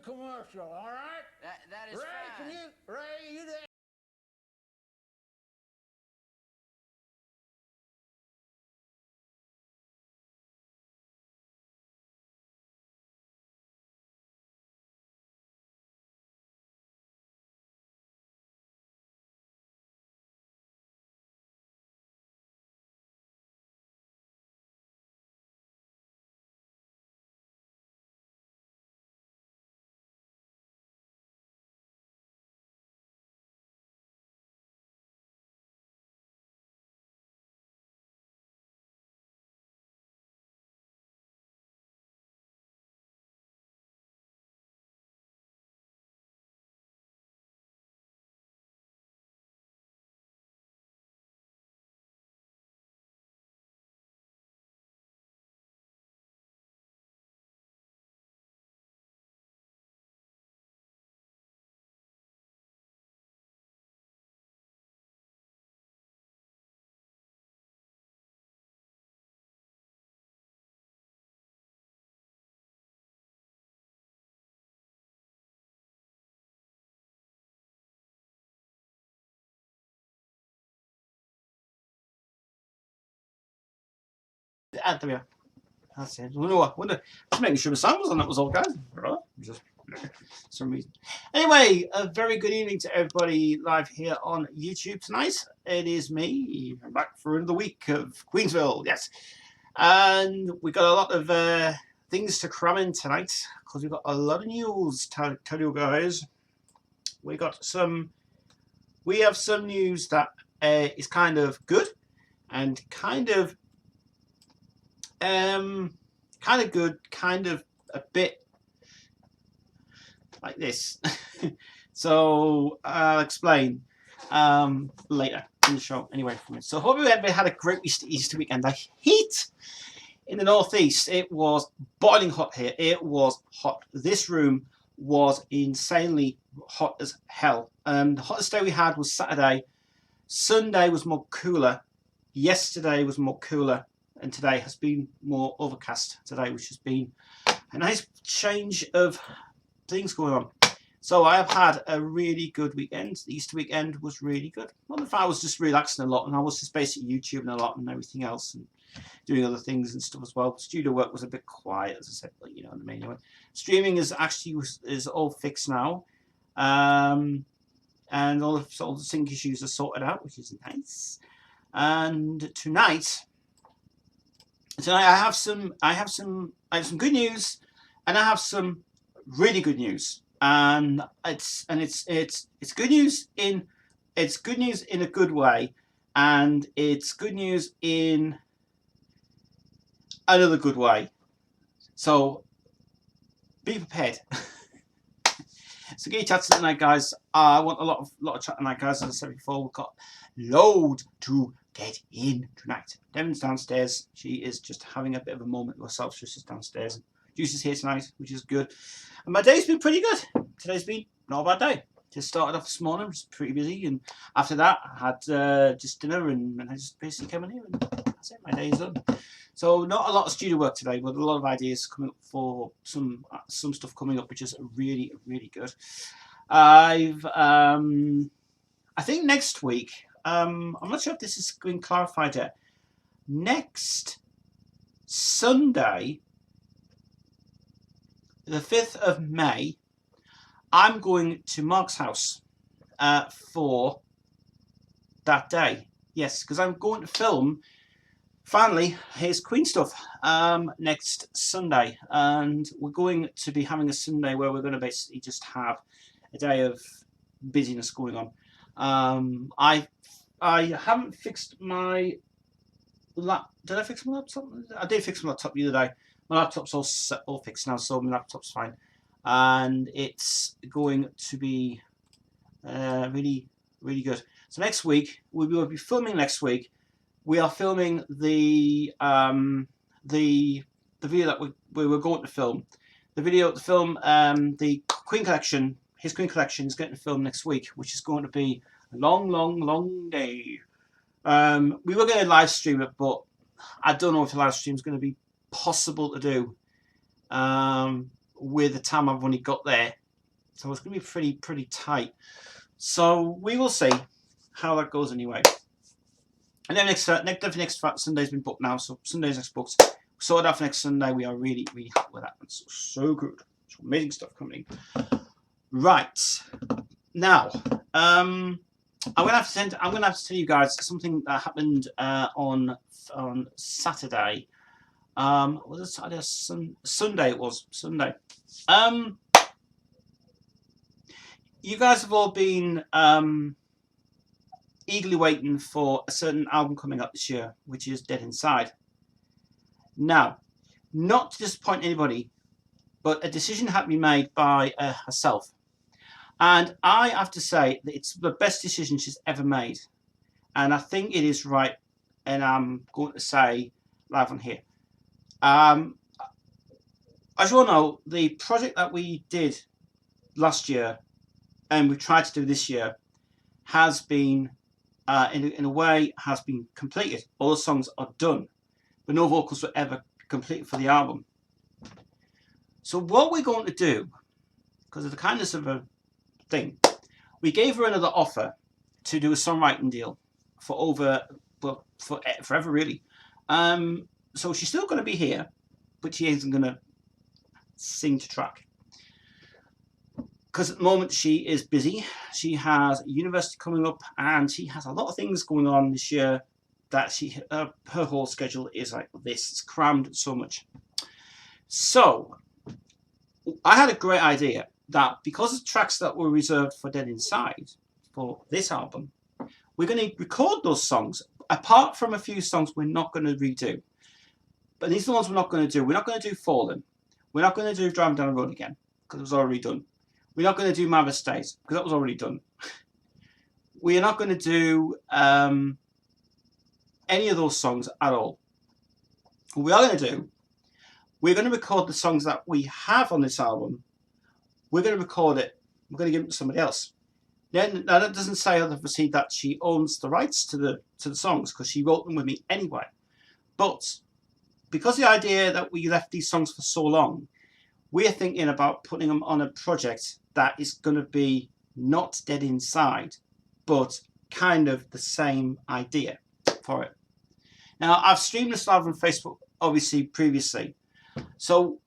Commercial, all right? That is Ray, fine. Ray, you there? There we are. That's it. Wonder, just making sure the sound was on. That was all, guys. Just some reason. Anyway, a very good evening to everybody live here on YouTube tonight. It is me. I'm back for another week of Queensville. Yes, and we got a lot of things to cram in tonight because we've got a lot of news to tell you guys. We have some news that is kind of good and kind of good, kind of a bit like this. So I'll explain later in the show. Anyway, from it. So hope everybody had a great Easter weekend. The heat in the northeast, it was boiling hot here. It was hot. This room was insanely hot as hell. The hottest day we had was Saturday. Sunday was more cooler. Yesterday was more cooler. And today has been more overcast today, which has been a nice change of things going on. So I have had a really good weekend. The Easter weekend was really good. Well, in fact, I was just relaxing a lot, and I was just basically YouTubing a lot and everything else, and doing other things and stuff as well. Studio work was a bit quiet, as I said, but you know what I mean. Anyway, streaming is actually is all fixed now, and all the sync issues are sorted out, which is nice. And tonight I have some good news, and I have some really good news, and it's good news in a good way, and it's good news in another good way. So be prepared. So get your chats tonight, guys. I want a lot of chat tonight, guys. As I said before, we've got loads to get in tonight. Devon's downstairs. She is just having a bit of a moment with herself. She's just downstairs. Juice is here tonight, which is good. And my day's been pretty good. Today's been not a bad day. Just started off this morning, was pretty busy, and after that I had just dinner, and I just basically came in here, and that's it. My day's done. So not a lot of studio work today, but a lot of ideas coming up for some stuff coming up, which is really, really good. I think next week, I'm not sure if this has been clarified yet. Next Sunday, the 5th of May, I'm going to Mark's house for that day. Yes, because I'm going to film, finally, his Queen stuff next Sunday. And we're going to be having a Sunday where we're going to basically just have a day of busyness going on. I haven't fixed my Did I fix my laptop? I did fix my laptop the other day. My laptop's all fixed now, so my laptop's fine, and it's going to be really, really good. So next week we will be filming. Next week we are filming the video that we were going to film. The video to film the Queen collection. His Queen collection is getting filmed next week, which is going to be a long, long, long day. We were going to live stream it, but I don't know if the live stream is going to be possible to do with the time I've only got there. So it's going to be pretty tight. So we will see how that goes anyway. And then next Sunday's been booked now, so Sunday's next booked. Sorted out for next Sunday. We are really happy with that. It's so good. It's amazing stuff coming. Right now, I'm gonna have to tell you guys something that happened on Saturday. Was it Saturday or Sunday? It was Sunday. You guys have all been eagerly waiting for a certain album coming up this year, which is Dead Inside. Now, not to disappoint anybody, but a decision had to be made by herself. And I have to say that it's the best decision she's ever made. And I think it is right, and I'm going to say live on here. As you all know, the project that we did last year, and we tried to do this year, has been, in a way, has been completed. All the songs are done, but no vocals were ever completed for the album. So what we're going to do, because of the kindness of a thing, we gave her another offer to do a songwriting deal for forever really. So she's still going to be here, but she isn't going to sing to track, because at the moment she is busy. She has university coming up, and she has a lot of things going on this year that her whole schedule is like this. It's crammed so much. So I had a great idea that because of tracks that were reserved for Dead Inside for this album, we're going to record those songs, apart from a few songs we're not going to redo. But these are the ones we're not going to do. We're not going to do Fallen. We're not going to do Driving Down the Road Again, because it was already done. We're not going to do Maverick Stays, because that was already done. We are not going to do any of those songs at all. What we are going to do, we're going to record the songs that we have on this album. We're going to record it. We're going to give it to somebody else. Then now that doesn't say obviously that she owns the rights to the songs, because she wrote them with me anyway. But because the idea that we left these songs for so long, we're thinking about putting them on a project that is going to be not Dead Inside, but kind of the same idea for it. Now, I've streamed this live on Facebook, obviously, previously. So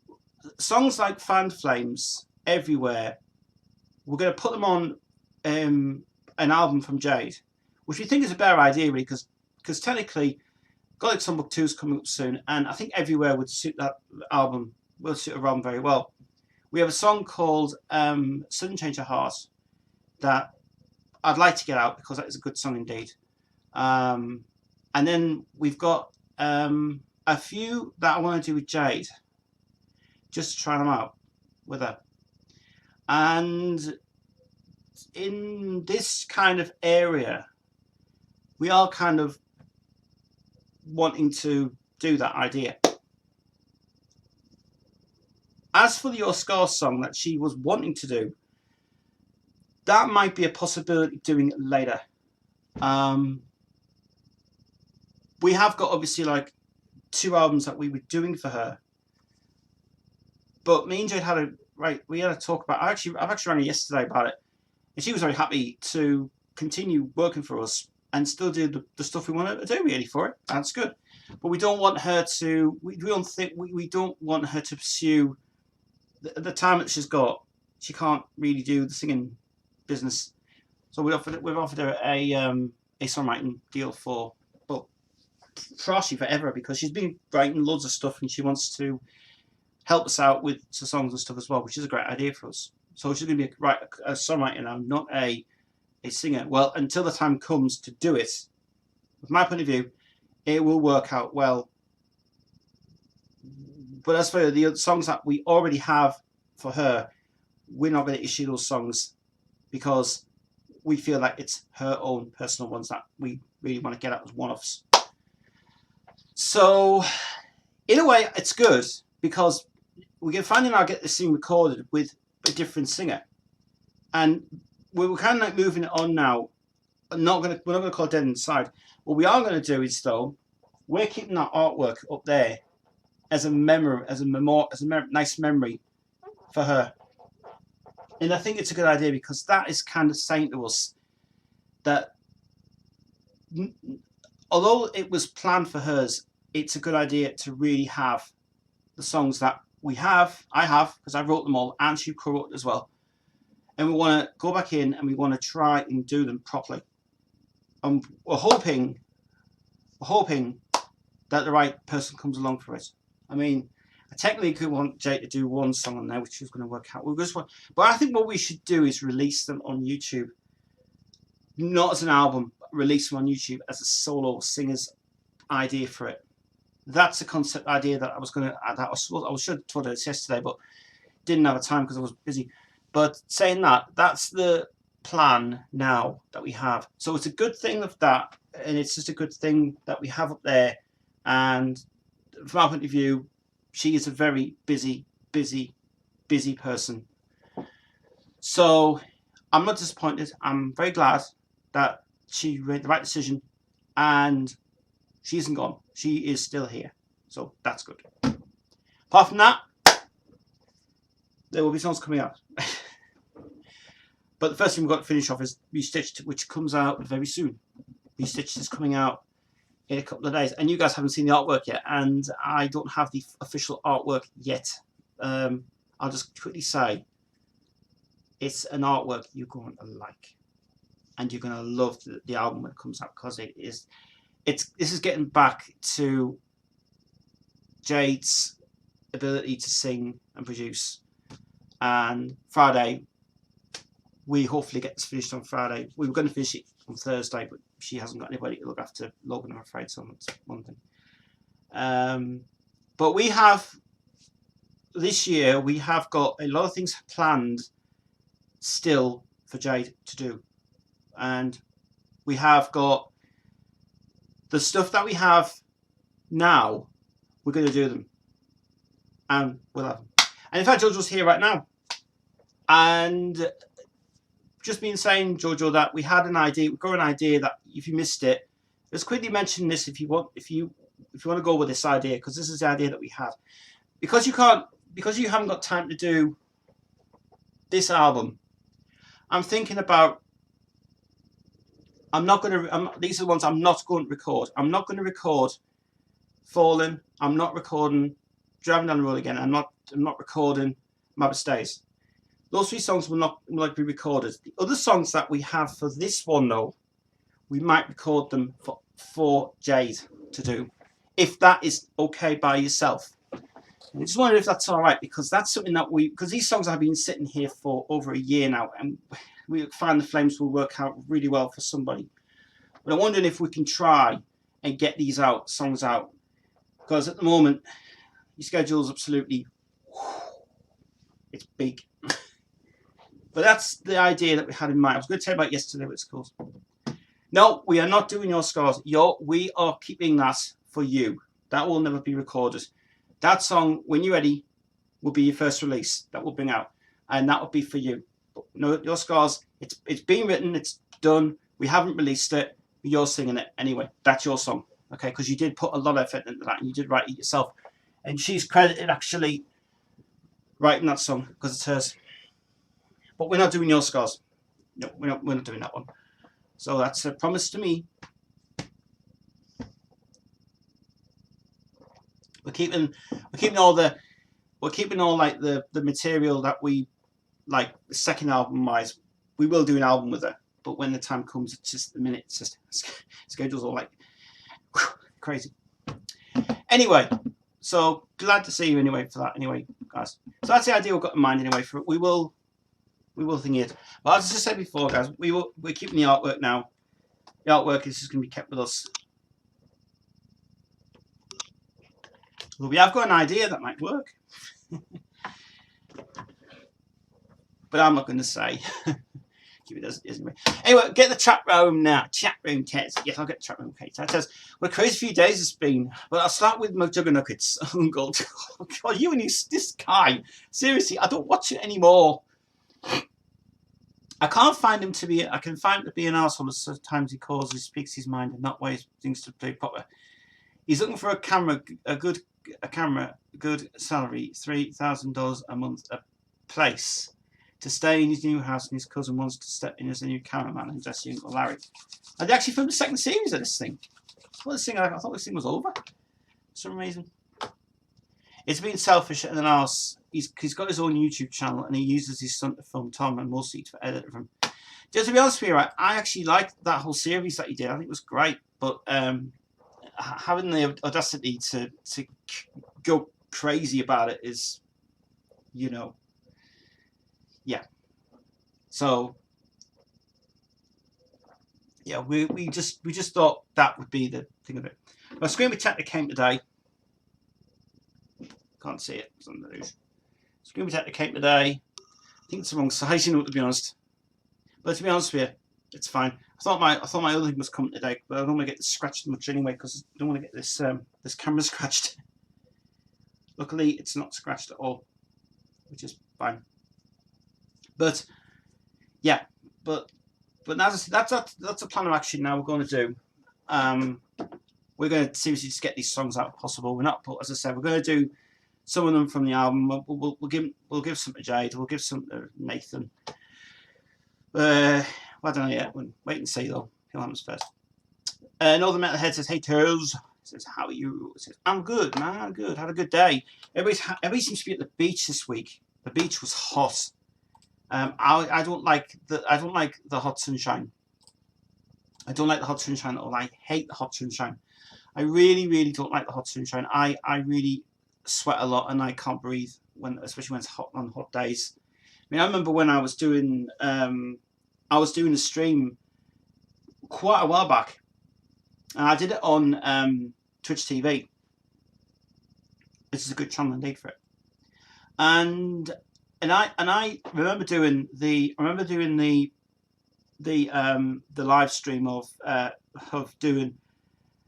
songs like Fan Flames, Everywhere, we're going to put them on an album from Jade, which we think is a better idea, really, because technically Gothic Songbook 2 is coming up soon, and I think Everywhere would suit that album, will suit a album very well. We have a song called Sudden Change of Heart that I'd like to get out, because that is a good song indeed. And then we've got a few that I want to do with Jade, just to try them out with her. And in this kind of area, we are kind of wanting to do that idea. As for the Your Scars song that she was wanting to do, that might be a possibility doing it later. We have got obviously like 2 albums that we were doing for her, but me and Jade had we had a talk about. I've actually rang her yesterday about it, and she was very happy to continue working for us and still do the stuff we wanted to do really for it. That's good, but we don't want her to. We don't want her to pursue the time that she's got. She can't really do the singing business, so we've offered her a songwriting deal for actually forever, because she's been writing loads of stuff and she wants to help us out with some songs and stuff as well, which is a great idea for us. So she's going to be a songwriter now, not a singer. Well, until the time comes to do it, from my point of view, it will work out well. But as for the other songs that we already have for her, we're not going to issue those songs, because we feel like it's her own personal ones that we really want to get out as one-offs. So, in a way, it's good, because we can finally now get this thing recorded with a different singer, and we're kind of like moving it on now. We're not going to call it Dead Inside. What we are going to do is, though, we're keeping that artwork up there as a memory, nice memory for her. And I think it's a good idea because that is kind of saying to us that although it was planned for hers, it's a good idea to really have the songs that I have, because I wrote them all, and she co-wrote as well. And we want to go back in and we want to try and do them properly. And we're hoping that the right person comes along for it. I mean, I technically could want Jade to do one song on there, which is going to work out. But I think what we should do is release them on YouTube, not as an album, but release them on YouTube as a solo singer's idea for it. That's a concept idea that I was going to add. I should have told her this yesterday, but didn't have time because I was busy. But saying that, that's the plan now that we have. So it's a good thing of that, and it's just a good thing that we have up there. And from our point of view, she is a very busy person. So I'm not disappointed. I'm very glad that she made the right decision, and she isn't gone. She is still here. So that's good. Apart from that, there will be songs coming out. But the first thing we've got to finish off is Restitched, which comes out very soon. Restitched is coming out in a couple of days. And you guys haven't seen the artwork yet. And I don't have the official artwork yet. I'll just quickly say, it's an artwork you're going to like. And you're going to love the album when it comes out, because this is getting back to Jade's ability to sing and produce. And Friday, we hopefully get this finished on Friday. We were going to finish it on Thursday, but she hasn't got anybody to look after Logan, I'm afraid, so that's one thing. But we have, this year, we have got a lot of things planned still for Jade to do. And we have got the stuff that we have now, we're going to do them. And we'll have them. And in fact, JoJo's here right now. And just been saying, JoJo, that we had an idea. We've got an idea that if you missed it, just quickly mention this if you want to go with this idea, because this is the idea that we had. Because you haven't got time to do this album, I'm thinking about, these are the ones I'm not going to record. I'm not going to record Fallen. I'm not recording Driving Down the Road Again. I'm not recording Mabba Stays. Those three songs will not be recorded. The other songs that we have for this one, though, we might record them for Jade to do, if that is okay by yourself. And I just wonder if that's all right, because that's something that because these songs have been sitting here for over a year now, and we find the flames will work out really well for somebody. But I'm wondering if we can try and get these songs out, because at the moment your schedule's absolutely, it's big. But that's the idea that we had in mind. I was going to tell you about yesterday, but it's called. No, we are not doing your scores. We are keeping that for you. That will never be recorded. That song, when you're ready, will be your first release that we'll bring out, and that will be for you. But no, your scores, it's been written, it's done. We haven't released it. You're singing it anyway. That's your song, okay? Because you did put a lot of effort into that, and you did write it yourself. And she's credited actually writing that song because it's hers. But we're not doing your scores. No, we're not doing that one. So that's a promise to me. We're keeping all like the material that we like, the second album wise. We will do an album with her, but when the time comes, it's just the minute. It's just schedules all like crazy. Anyway, so glad to see you anyway for that. Anyway, guys. So that's the idea we've got in mind anyway. For we will think it. But as I just said before, guys, we're keeping the artwork now. The artwork is just going to be kept with us. Well, we have got an idea that might work. But I'm not going to say. Keep it as it is anyway. Anyway, get the chat room now. Chat room, Kate. Yes, I'll get the chat room, Kate. That says, what a crazy few days it's been. But I'll start with my Juggernuggets. Oh, God. Oh, God, you and this guy. Seriously, I don't watch it anymore. I can't find him to be. I can find him to be an arsehole. Sometimes he speaks his mind, and not ways things to play proper. He's looking for a camera, good salary, $3,000 a month, place to stay in his new house, and his cousin wants to step in as a new cameraman and Jesse and Uncle Larry. And they actually filmed the second series of this thing. I thought this thing was over for some reason. It's been selfish and an arse. He's got his own YouTube channel and he uses his son to film Tom and Mulsey to edit him. Just to be honest with you, I actually liked that whole series that he did. I think it was great, but having the audacity to go crazy about it is, you know, yeah. So yeah, we just thought that would be the thing of it. My screen protector came today. Can't see it. It's on the news. Screen protector came today. I think it's the wrong size, you know, to be honest. But to be honest with you, it's fine. I thought my other thing was coming today, but I don't want to get this scratched much anyway because I don't want to get this this camera scratched. Luckily, it's not scratched at all, which is fine. But yeah, but now that's a plan of action. Now we're going to do. We're going to seriously just get these songs out if possible. We're not, but as I said, we're going to do some of them from the album. We'll give some to Jade. We'll give some to Nathan. I don't know yet. We'll wait and see though. Who happens first? Northern Metalhead says, "Hey Toes." Says, "How are you?" Says, "I'm good, man. I'm good. Had a good day." Everybody seems to be at the beach this week. The beach was hot. I don't like the hot sunshine. I don't like the hot sunshine at all. I hate the hot sunshine. I really, really don't like the hot sunshine. I really sweat a lot and I can't breathe especially when it's hot on hot days. I mean, I remember when I was doing a stream quite a while back, and I did it on Twitch TV. This is a good channel indeed for it. And I remember doing the live stream of doing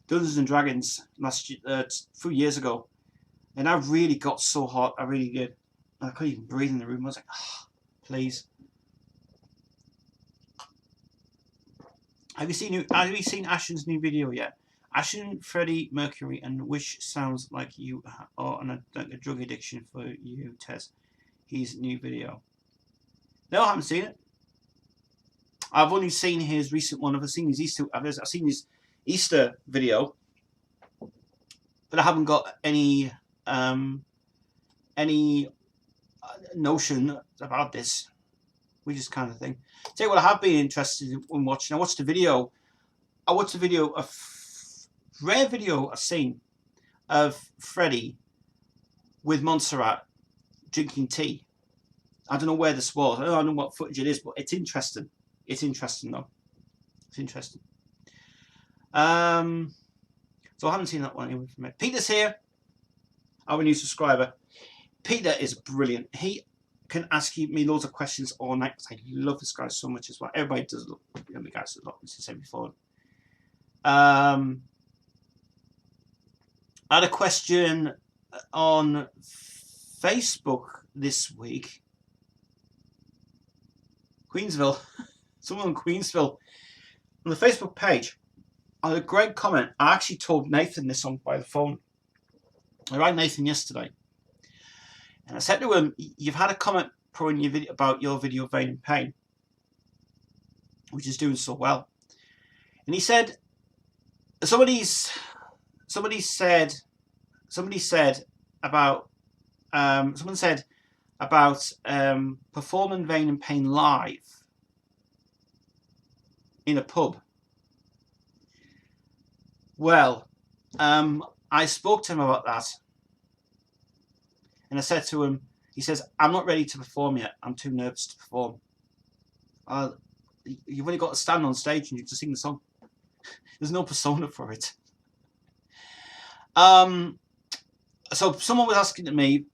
Dungeons and Dragons a few years ago, and I really got so hot. I really did. I couldn't even breathe in the room. I was like, oh, please. Have you seen Ashton's new video yet? Ashton, Freddie Mercury, and Wish sounds like you are on a drug addiction for you, Tez. His new video. No, I haven't seen it. I've only seen his recent one. I've seen his Easter video, but I haven't got any notion about this, which is kind of thing. Tell you what, I have been interested in watching. I watched a video, a rare video I've seen of Freddie with Montserrat drinking tea. I don't know where this was. I don't know what footage it is, but it's interesting. It's interesting though. It's interesting. So I haven't seen that one anyway from it. Peter's here, our new subscriber. Peter is brilliant. He can ask me loads of questions all night because I love this guy so much as well. Everybody does love me guys a lot, as I said before. I had a question on Facebook this week. Queensville. Someone in Queensville on the Facebook page. I had a great comment. I actually told Nathan this on by the phone. I rang Nathan yesterday, and I said to him, "You've had a comment pro in your video about your video Vein and Pain, which is doing so well." And he said, somebody said about performing Vein and Pain live in a pub. Well, I spoke to him about that, and I said to him, he says, "I'm not ready to perform yet. I'm too nervous to perform." You've only got to stand on stage and you just sing the song. There's no persona for it. So someone was asking to me,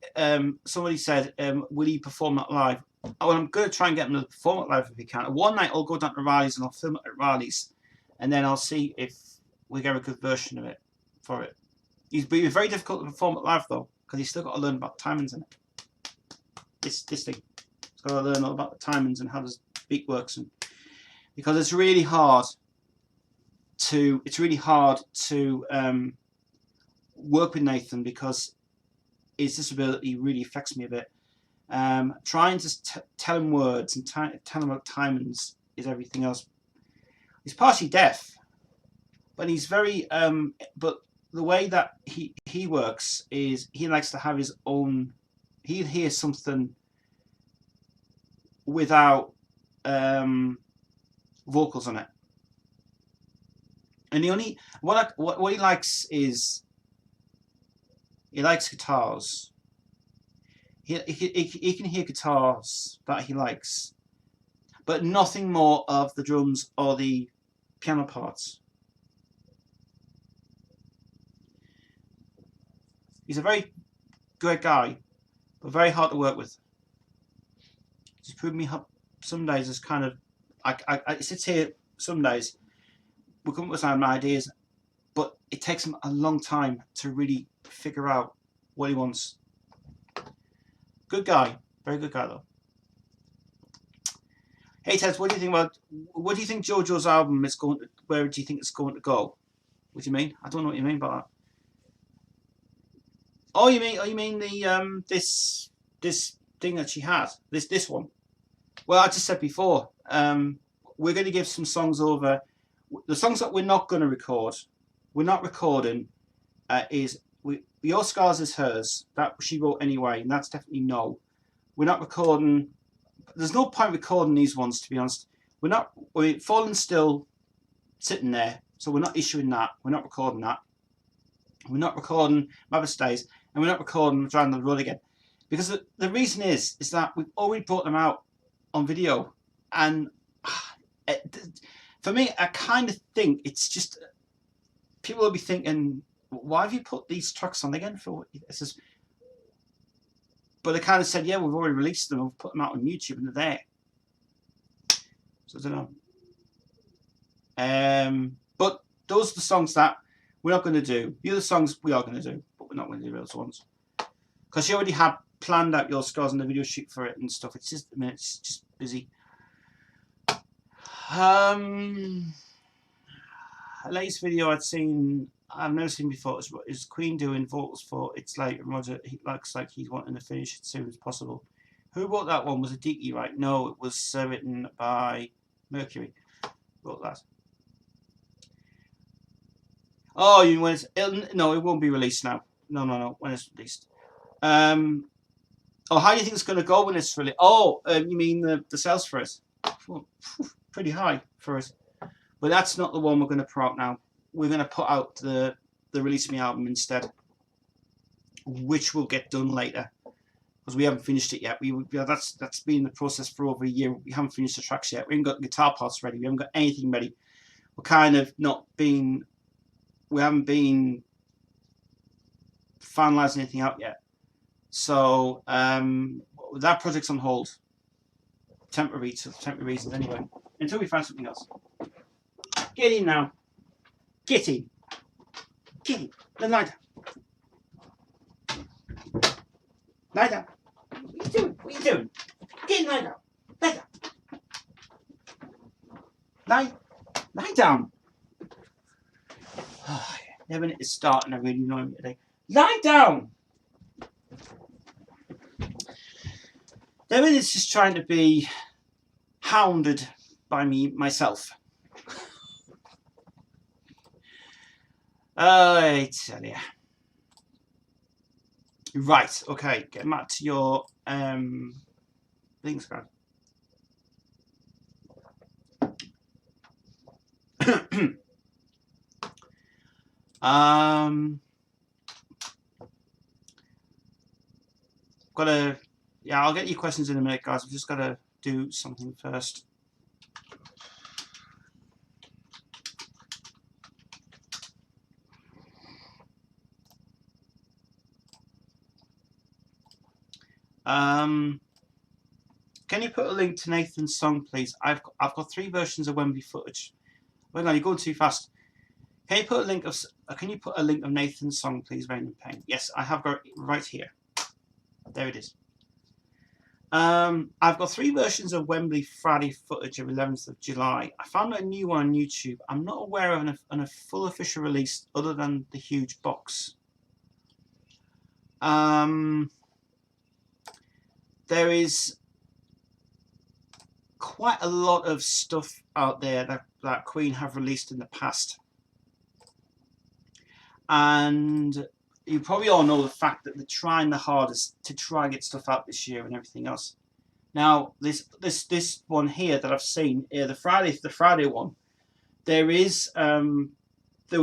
somebody said, will he perform that live? Well, I'm going to try and get him to perform it live if he can. One night I'll go down to Riley's and I'll film it at Riley's, and then I'll see if we get a good version of it for it. It's very difficult to perform it live though, because he's still got to learn about timings in it. This thing. He's got to learn all about the timings and how the beat works, and because it's really hard to work with Nathan because his disability really affects me a bit. Trying to tell him words and tell him about timings is everything else. He's partially deaf, but he's very but the way that he works is he likes to have his own. He'll hear something without vocals on it, and the only what he likes is he likes guitars. He can hear guitars that he likes, but nothing more of the drums or the piano parts. He's a very great guy, but very hard to work with. Just proved me up some days as kind of I sit here some days we come up with some ideas, but it takes him a long time to really figure out what he wants. Good guy, very good guy though. Hey Ted, what do you think about? What do you think JoJo's album is going to? Where do you think it's going to go? What do you mean? I don't know what you mean by that. Oh, you mean the this thing that she has, this one. Well, I just said before, we're going to give some songs over. The songs that we're not going to record, we're not recording, is Your Scars is hers, that she wrote anyway, and that's definitely no. We're not recording. There's no point recording these ones, to be honest. We're Falling Still, sitting there, so we're not issuing that. We're not recording that. We're not recording Mother Stays, and we're not recording Driving the Road Again. Because the reason is that we've already brought them out on video, and for me, I kind of think it's just people will be thinking, why have you put these tracks on again for? But they kind of said, yeah, we've already released them, we've put them out on YouTube, and they're there. So I don't know. But those are the songs that we're not going to do. The other songs we are going to do, but we're not going to do those ones because she already had planned out Your Scars and the video shoot for it and stuff. It's just, I mean, it's just busy. Latest video I've never seen before is Queen doing vocals for It's Like Roger. He looks like he's wanting to finish it as soon as possible. Who wrote that one? Was it Deaky, right? No, it was written by Mercury. Wrote that. Oh, you when no, it won't be released now. No, when it's released. Oh, how do you think it's going to go when it's released? Oh, you mean the sales for it? Well, pretty high for it. But that's not the one we're going to put out now. We're going to put out the Release Me album instead, which will get done later because we haven't finished it yet. That's been in the process for over a year. We haven't finished the tracks yet. We haven't got guitar parts ready. We haven't got anything ready. We're kind of not been. We haven't been finalising anything out yet. So that project's on hold. Temporary reasons anyway. Until we find something else. Get in now. Get in. Get in. Then lie down. Lie down. What are you doing? What are you doing? Get in, lie down. Lie down. Lie down. Oh, yeah, when it's starting, I really annoy me today. Lie down. Devin is just trying to be hounded by myself. I tell ya. Right, okay, get back to your things, guys. Yeah, I'll get your questions in a minute, guys. I've just got to do something first. Can you put a link to Nathan's song, please? I've got 3 versions of Wembley footage. Wait, no, you're going too fast. Can you put a link of Nathan's song, please? Rain and Pain. Yes, I have got it right here. There it is. I've got 3 versions of Wembley Friday footage of 11th of July. I found a new one on YouTube. I'm not aware of a full official release other than the huge box. there is quite a lot of stuff out there that Queen have released in the past. And you probably all know the fact that they're trying the hardest to try and get stuff out this year and everything else. Now, this one here that I've seen, the Friday one, there was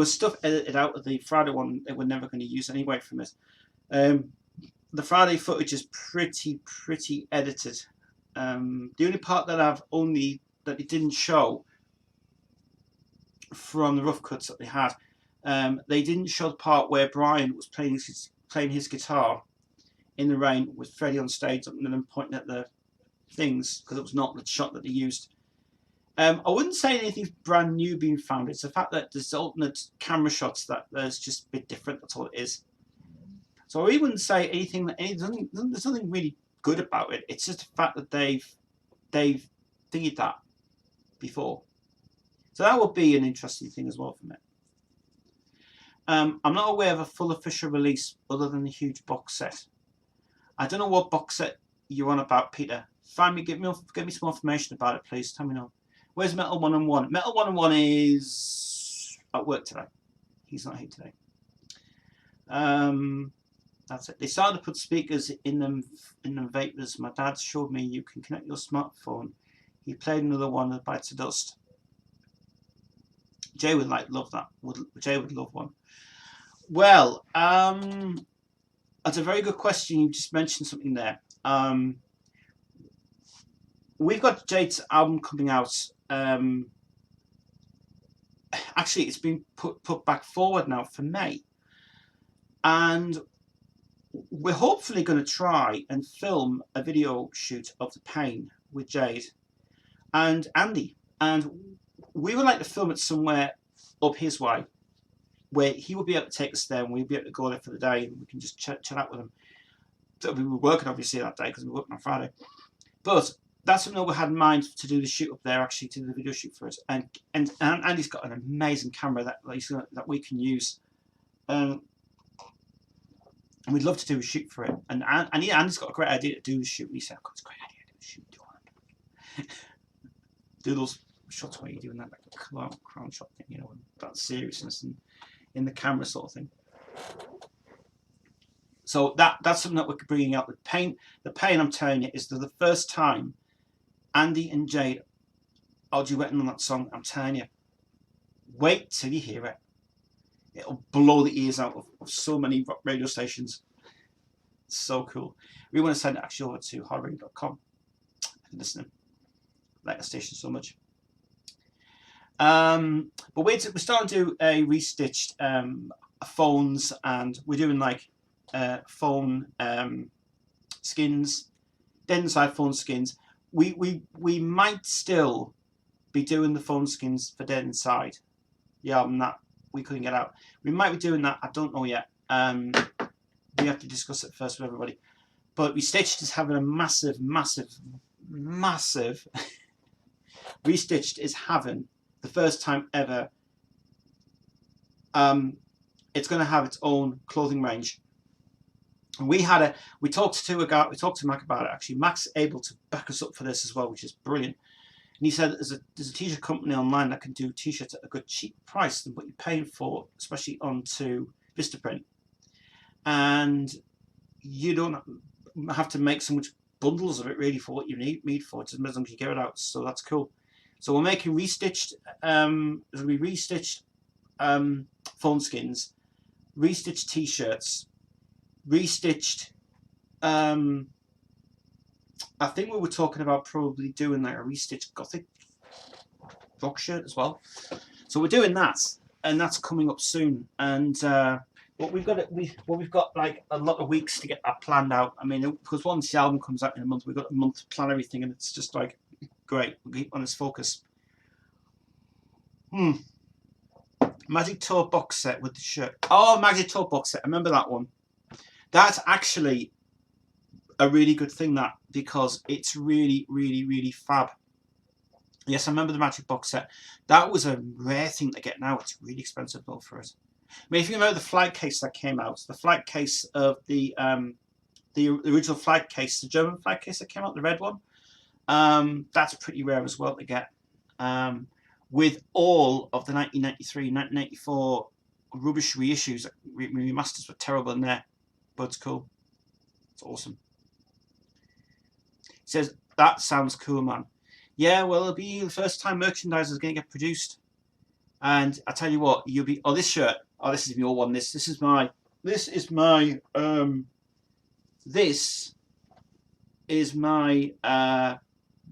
stuff edited out of the Friday one that we're never going to use anyway from it. The Friday footage is pretty edited. The only part that it didn't show from the rough cuts that they had, they didn't show the part where Brian was playing his guitar in the rain with Freddie on stage and then pointing at the things, because it was not the shot that they used. I wouldn't say anything's brand new being found. It's the fact that there's alternate camera shots that there's just a bit different. That's all it is. So I really wouldn't say anything. There's nothing really good about it. It's just the fact that they've thingied that before. So that would be an interesting thing as well from it. I'm not aware of a full official release other than the huge box set. I don't know what box set you're on about, Peter. Give me some more information about it, please. Tell me now. Where's Metal 101? Metal 101 is at work today. He's not here today. That's it. They started to put speakers in them vapors. My dad showed me you can connect your smartphone. He played another one that bites of dust. Jay would love that. Jay would love one. Well, that's a very good question. You just mentioned something there. We've got Jade's album coming out. Actually, it's been put back forward now for May. And we're hopefully going to try and film a video shoot of The Pain with Jade and Andy. And we would like to film it somewhere up his way, where he will be able to take us there and we'll be able to go there for the day and we can just chat out with him. So we were working obviously that day because we were working on Friday. But that's something we had in mind to do the shoot up there, actually, to do the video shoot for us. And Andy's got an amazing camera that we can use. And we'd love to do a shoot for it. And Andy's got a great idea to do the shoot. He said, "I've got a great idea to do the shoot. Do those shots where you're doing that like a crown shot thing, you know, that seriousness and in the camera sort of thing." So that's something that we're bringing out. The pain, I'm telling you, is the first time Andy and Jade are duetting on that song. I'm telling you, wait till you hear it. It'll blow the ears out of so many radio stations. It's so cool. We want to send it actually over to hardradio.com and listen. I like the station so much. But we're starting to do a restitched phones, and we're doing like phone skins, dead inside phone skins. We might still be doing the phone skins for Dead Inside, the album that we couldn't get out. We might be doing that. I don't know yet. We have to discuss it first with everybody. But Restitched is having a massive Restitched is having the first time ever. It's going to have its own clothing range. And we talked to Mac about it. Actually, Mac's able to back us up for this as well, which is brilliant. And he said there's a t-shirt company online that can do t-shirts at a good cheap price than what you're paying for, especially onto Vistaprint. And you don't have to make so much bundles of it really for what you need for it, as long as you get it out. So that's cool. So we're making Restitched. There'll be Restitched phone skins, Restitched t-shirts, Restitched. I think we were talking about probably doing like a Restitched Gothic rock shirt as well. So we're doing that, and that's coming up soon. And what we've got like a lot of weeks to get that planned out. I mean, because once the album comes out in a month, we've got a month to plan everything, and it's just like great. We'll keep on its focus. Magic Tour box set with the shirt. Oh, Magic Tour box set. I remember that one. That's actually a really good thing, that, because it's really fab. Yes, I remember the Magic box set. That was a rare thing to get now. It's really expensive though for it. I mean, if you remember the flight case that came out, the flight case of the the original flag case, the German flag case that came out, the red one. That's pretty rare as well to get. With all of the 1993, 1994 rubbish reissues, remasters were terrible in there, but it's cool. It's awesome. He says, that sounds cool, man. Yeah, well, it'll be the first time merchandise is going to get produced. And I tell you what, you'll be, oh, this shirt, oh, this is your one, this is my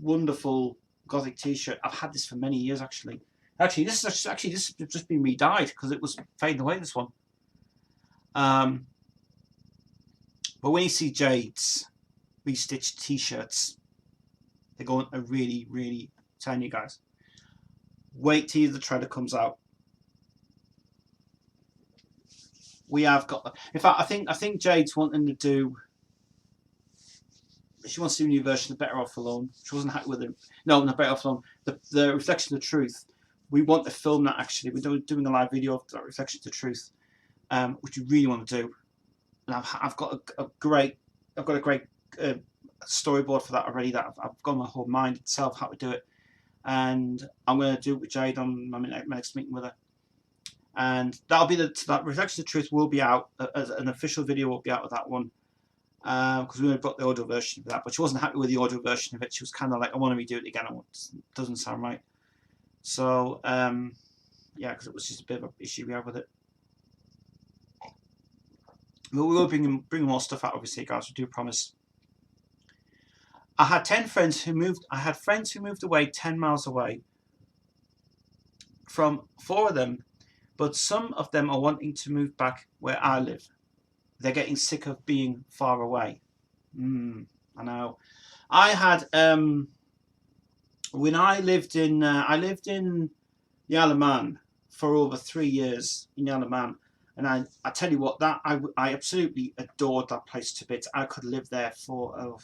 wonderful Gothic t-shirt. I've had this for many years, actually. This has just been re-dyed because it was fading away, this one. But when you see Jade's restitched t-shirts, they're going to really, really telling you guys. Wait till the trailer comes out. We have got. In fact, I think Jade's wanting to do. She wants to do a new version of Better Off Alone. She wasn't happy with it. No, not Better Off Alone. The Reflection of Truth. We want to film that, actually. We're doing a live video of that Reflection of the Truth, which we really want to do. And I've got a great storyboard for that already. That I've got my whole mind itself how to do it, and I'm going to do it with Jade on my next meeting with her. And that'll be that Reflection of the Truth will be out as an official video. Will be out of that one. Because we only got the audio version of that, but she wasn't happy with the audio version of it. She was kind of like, I want to redo it again. It doesn't sound right. So, yeah, because it was just a bit of an issue we have with it. But we will bring more stuff out, obviously, guys. We do promise. I had friends who moved away 10 miles away. From 4 of them, but some of them are wanting to move back where I live. They're getting sick of being far away. I know. I had when I lived in the Isle of Man for over 3 years in the Isle of Man, and I tell you what, that I absolutely adored that place to bits. I could live there for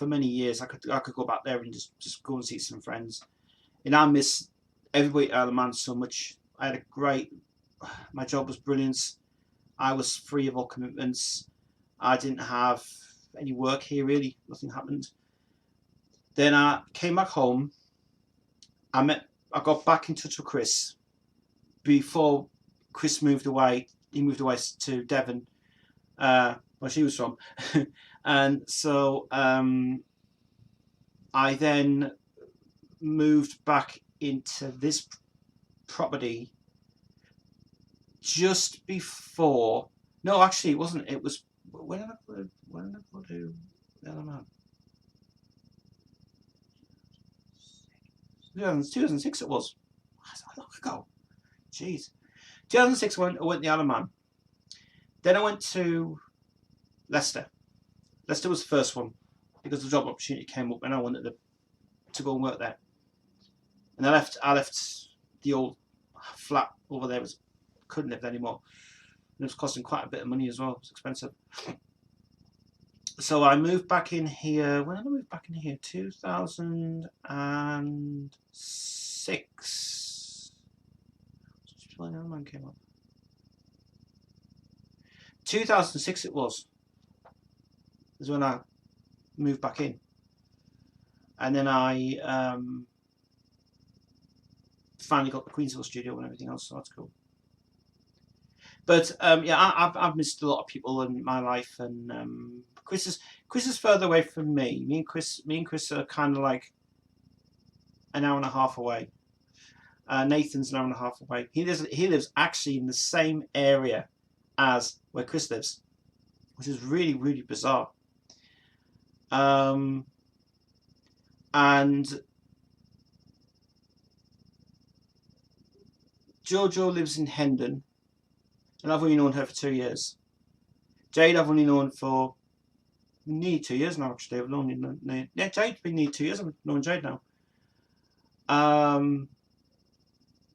many years. I could go back there and just go and see some friends. And I miss everybody at Isle of Man so much. I had my job was brilliant. I was free of all commitments. I didn't have any work here, really. Nothing happened. Then I came back home. I got back in touch with Chris before Chris moved away. He moved away to Devon, where she was from. And so I then moved back into this property just before. No, actually, it wasn't. It was when did I go to the other man? 2006 it was. That's a long ago. Jeez. 2006 I went to the Isle of Man. Then I went to Leicester. Leicester was the first one because the job opportunity came up and I wanted to go and work there. And I left the old flat over there. Couldn't live there anymore. And it was costing quite a bit of money as well. It was expensive. So I moved back in here. When did I move back in here? 2006. When the man came up. 2006 it was. Is when I moved back in. And then I finally got the Queensville studio and everything else, so that's cool. But yeah, I've missed a lot of people in my life, and Chris is further away from me. Me and Chris are kind of like an hour and a half away. Nathan's an hour and a half away. He lives actually in the same area as where Chris lives, which is really, really bizarre. And JoJo lives in Hendon, and I've only known her for 2 years. Jade I've only known for nearly 2 years now, actually. I've known Jade's been nearly 2 years. I've known Jade now.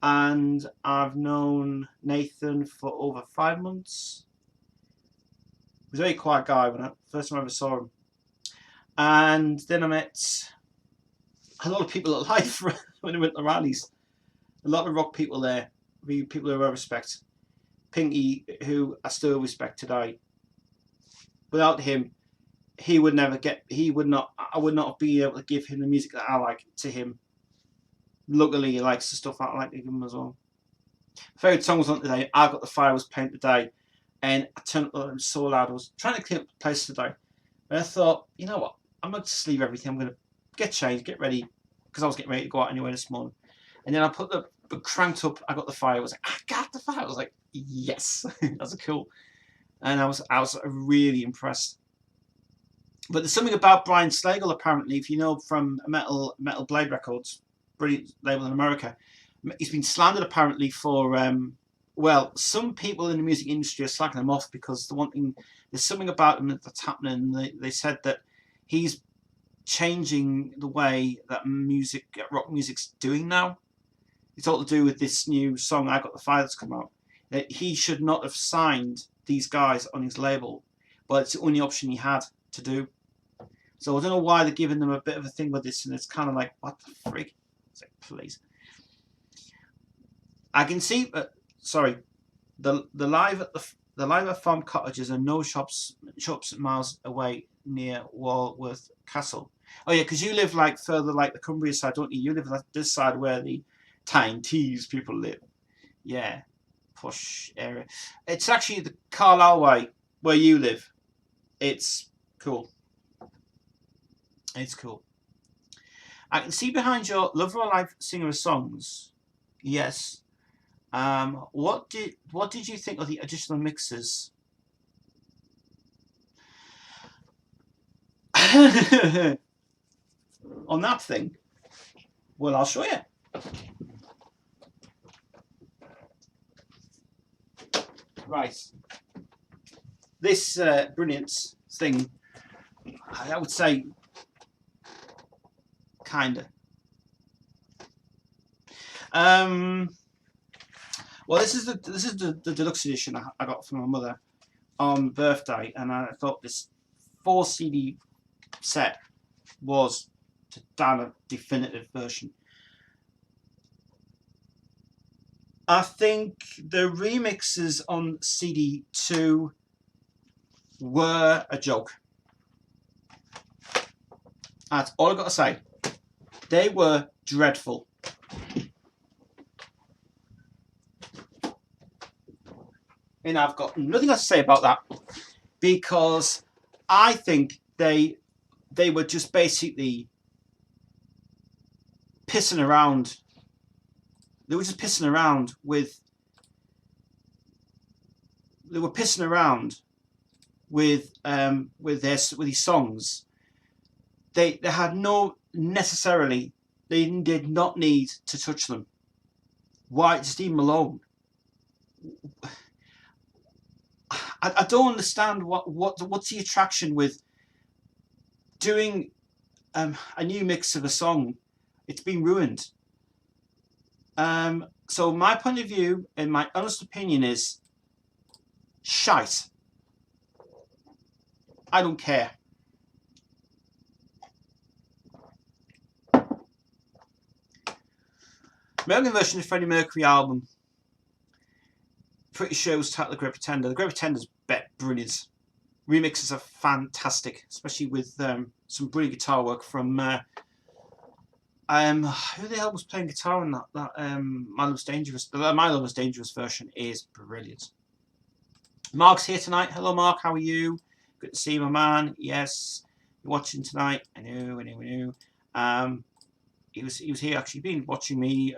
And I've known Nathan for over 5 months. He was a very quiet guy when first time I ever saw him. And then I met a lot of people at life when I went to rallies. A lot of rock people there, people who I respect. Pinky, who I still respect today. without him, he would never get. He would not. I would not be able to give him the music that I like to him. Luckily, he likes the stuff that I like to give him as well. Favorite song was on today. I Got the Fire was playing today, and I turned up. It was so loud. I was trying to clean up the place today, and I thought, you know what? I'm going to just leave everything. I'm going to get changed, get ready, because I was getting ready to go out anyway this morning. And then I put the cranked up. I Got the Fire. I was like, I got the fire. I was like, yes, that's cool. And I was really impressed. But there's something about Brian Slagle, apparently, if you know from Metal Blade Records, brilliant label in America. He's been slandered apparently for well, some people in the music industry are slacking him off because the one thing, there's something about him that's happening. They said that he's changing the way that rock music's doing now. It's all to do with this new song, I Got the Fire, that's come out. That he should not have signed these guys on his label, but it's the only option he had to do. So I don't know why they're giving them a bit of a thing with this, and it's kind of like, what the freak? It's like, please. I can see, sorry, the live at Farm Cottages and no shops miles away near Walworth Castle. Oh yeah, because you live like further like the Cumbria side, don't you? You live like this side where the Tyne Tees people live. Yeah, posh area. It's actually the Carlisle way where you live. It's cool. It's cool. I can see behind your Love of a Life singer of songs. Yes. What did you think of the additional mixes? On that thing? Well, I'll show you. Right. This brilliance thing, I would say, kinda. Well, this is the deluxe edition I got from my mother on birthday, and I thought this 4 CD set was the damn definitive version. I think the remixes on CD 2 were a joke. That's all I've got to say. They were dreadful. And I've got nothing else to say about that, because I think they were just basically pissing around. They were just pissing around with. They were pissing around with these songs. They had no necessarily. They did not need to touch them. Why just leave them alone? I don't understand what's the attraction with doing a new mix of a song. It's been ruined. So my point of view and my honest opinion is shite. I don't care. American version of Freddie Mercury album. Pretty sure it was titled The Great Pretender. The Great Pretender's brilliant. Remixes are fantastic, especially with some brilliant guitar work from who the hell was playing guitar in that My Love's Dangerous. The My Love's Dangerous version is brilliant. Mark's here tonight. Hello, Mark. How are you? Good to see you, my man. Yes, you're watching tonight. I knew. He was here actually. Been watching me.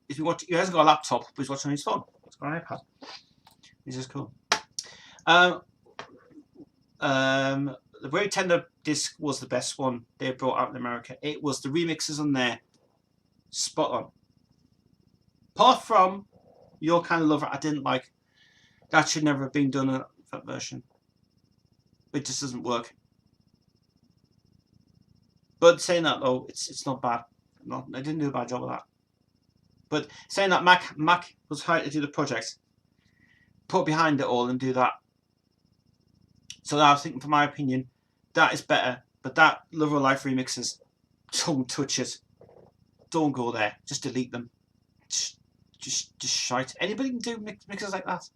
He hasn't got a laptop, but he's watching on his phone. He's got an iPad. This is cool. The Very Tender disc was the best one they brought out in America. It was the remixes on there, spot on. Apart from Your Kind of Lover, I didn't like. That should never have been done in that version. It just doesn't work. But saying that though, it's not bad. No, I didn't do a bad job of that. But saying that, Mac was hired to do the project, put behind it all and do that. So I was thinking, for my opinion, that is better. But that Love of Life remixes, don't touch it. Don't go there. Just delete them. Just shite. Anybody can do mixes like that.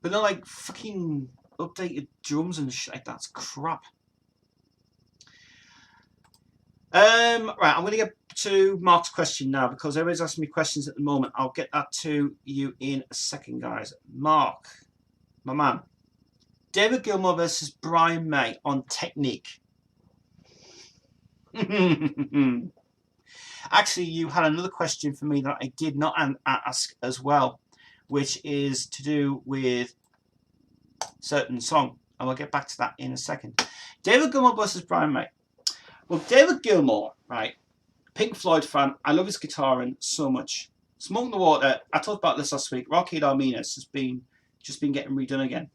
But not like fucking updated drums and shit like that's crap. Right, I'm going to get to Mark's question now because everybody's asking me questions at the moment. I'll get that to you in a second, guys. Mark, my man. David Gilmour versus Brian May on technique. Actually, you had another question for me that I did not ask as well, which is to do with certain song. And we'll get back to that in a second. David Gilmour versus Brian May. Well, David Gilmour, right, Pink Floyd fan. I love his guitaring so much. Smoke in the Water, I talked about this last week. Rocket Armenius has just been getting redone again.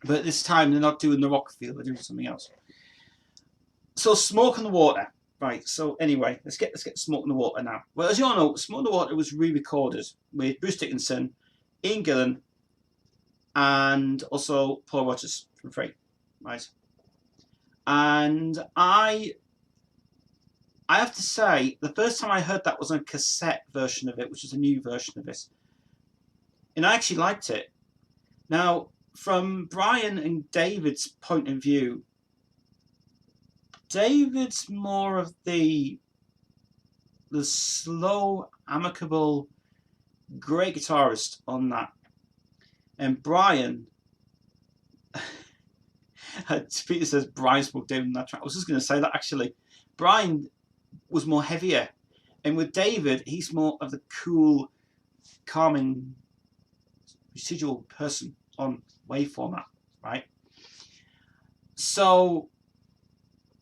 But this time they're not doing the rock feel, they're doing something else. So Smoke in the Water. Right, so anyway, let's get Smoke in the Water now. Well, as you all know, Smoke in the Water was re-recorded with Bruce Dickinson, Ian Gillan, and also Paul Rodgers from Free, right? And I have to say, the first time I heard that was on a cassette version of it, which is a new version of it. And I actually liked it. Now, from Brian and David's point of view, David's more of the slow, amicable, great guitarist on that. And Brian... Peter says Brian spoke David in that track. I was just going to say that actually. Brian was more heavier, and with David, he's more of the cool, calming, residual person on wave format, right? So,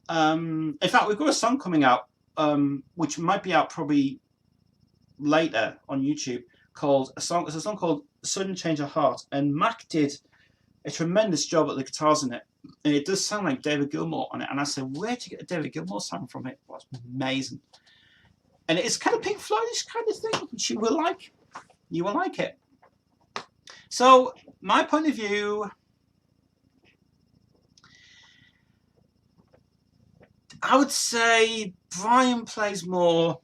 in fact, we've got a song coming out, which might be out probably later on YouTube. It's a song called "Sudden Change of Heart," and Mac did a tremendous job at the guitars in it. And it does sound like David Gilmour on it. And I said, where'd you get a David Gilmour sound from it? Well, it's amazing. And it's kind of Pink Floyd-ish kind of thing, which you will like. You will like it. So, my point of view, I would say Brian plays more